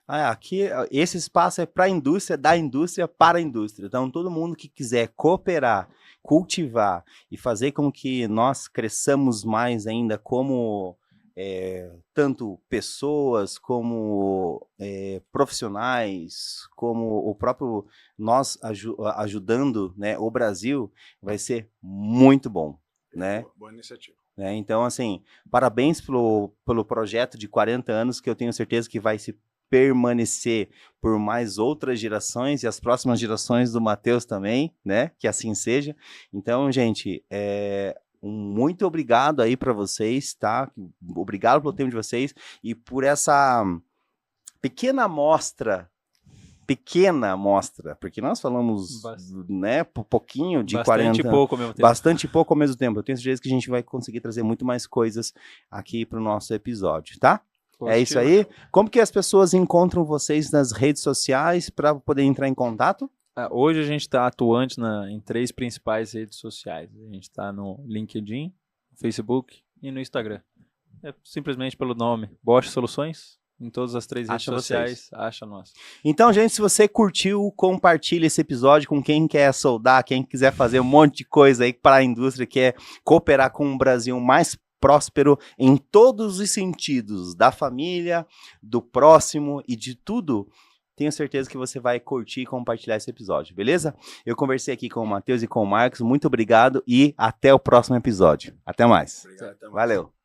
Aqui, esse espaço é para a indústria, da indústria para a indústria. Então, todo mundo que quiser cooperar, cultivar e fazer com que nós cresçamos mais ainda como tanto pessoas, como profissionais, como o próprio nós ajudando, né, o Brasil, vai ser muito bom, né? Boa iniciativa. Então, assim, parabéns pelo projeto de 40 anos, que eu tenho certeza que vai se permanecer por mais outras gerações e as próximas gerações do Matheus também, né? Que assim seja. Então, gente, muito obrigado aí para vocês, tá? Obrigado pelo tempo de vocês e por essa pequena amostra, porque nós falamos, né, pouquinho de bastante 40... pouco ao mesmo tempo. Bastante pouco ao mesmo tempo. Eu tenho certeza que a gente vai conseguir trazer muito mais coisas aqui para o nosso episódio, tá? Positivo. É isso aí. Como que as pessoas encontram vocês nas redes sociais para poder entrar em contato? Hoje a gente está atuante em 3 principais redes sociais. A gente está no LinkedIn, no Facebook e no Instagram. É simplesmente pelo nome Bosch Soluções. Em todas as 3 redes sociais, acha nós. Então, gente, se você curtiu, compartilha esse episódio com quem quer soldar, quem quiser fazer um monte de coisa aí para a indústria, quer cooperar com um Brasil mais próspero em todos os sentidos, da família, do próximo e de tudo. Tenho certeza que você vai curtir e compartilhar esse episódio, beleza? Eu conversei aqui com o Matheus e com o Marcos. Muito obrigado e até o próximo episódio. Até mais. Obrigado, até mais. Valeu.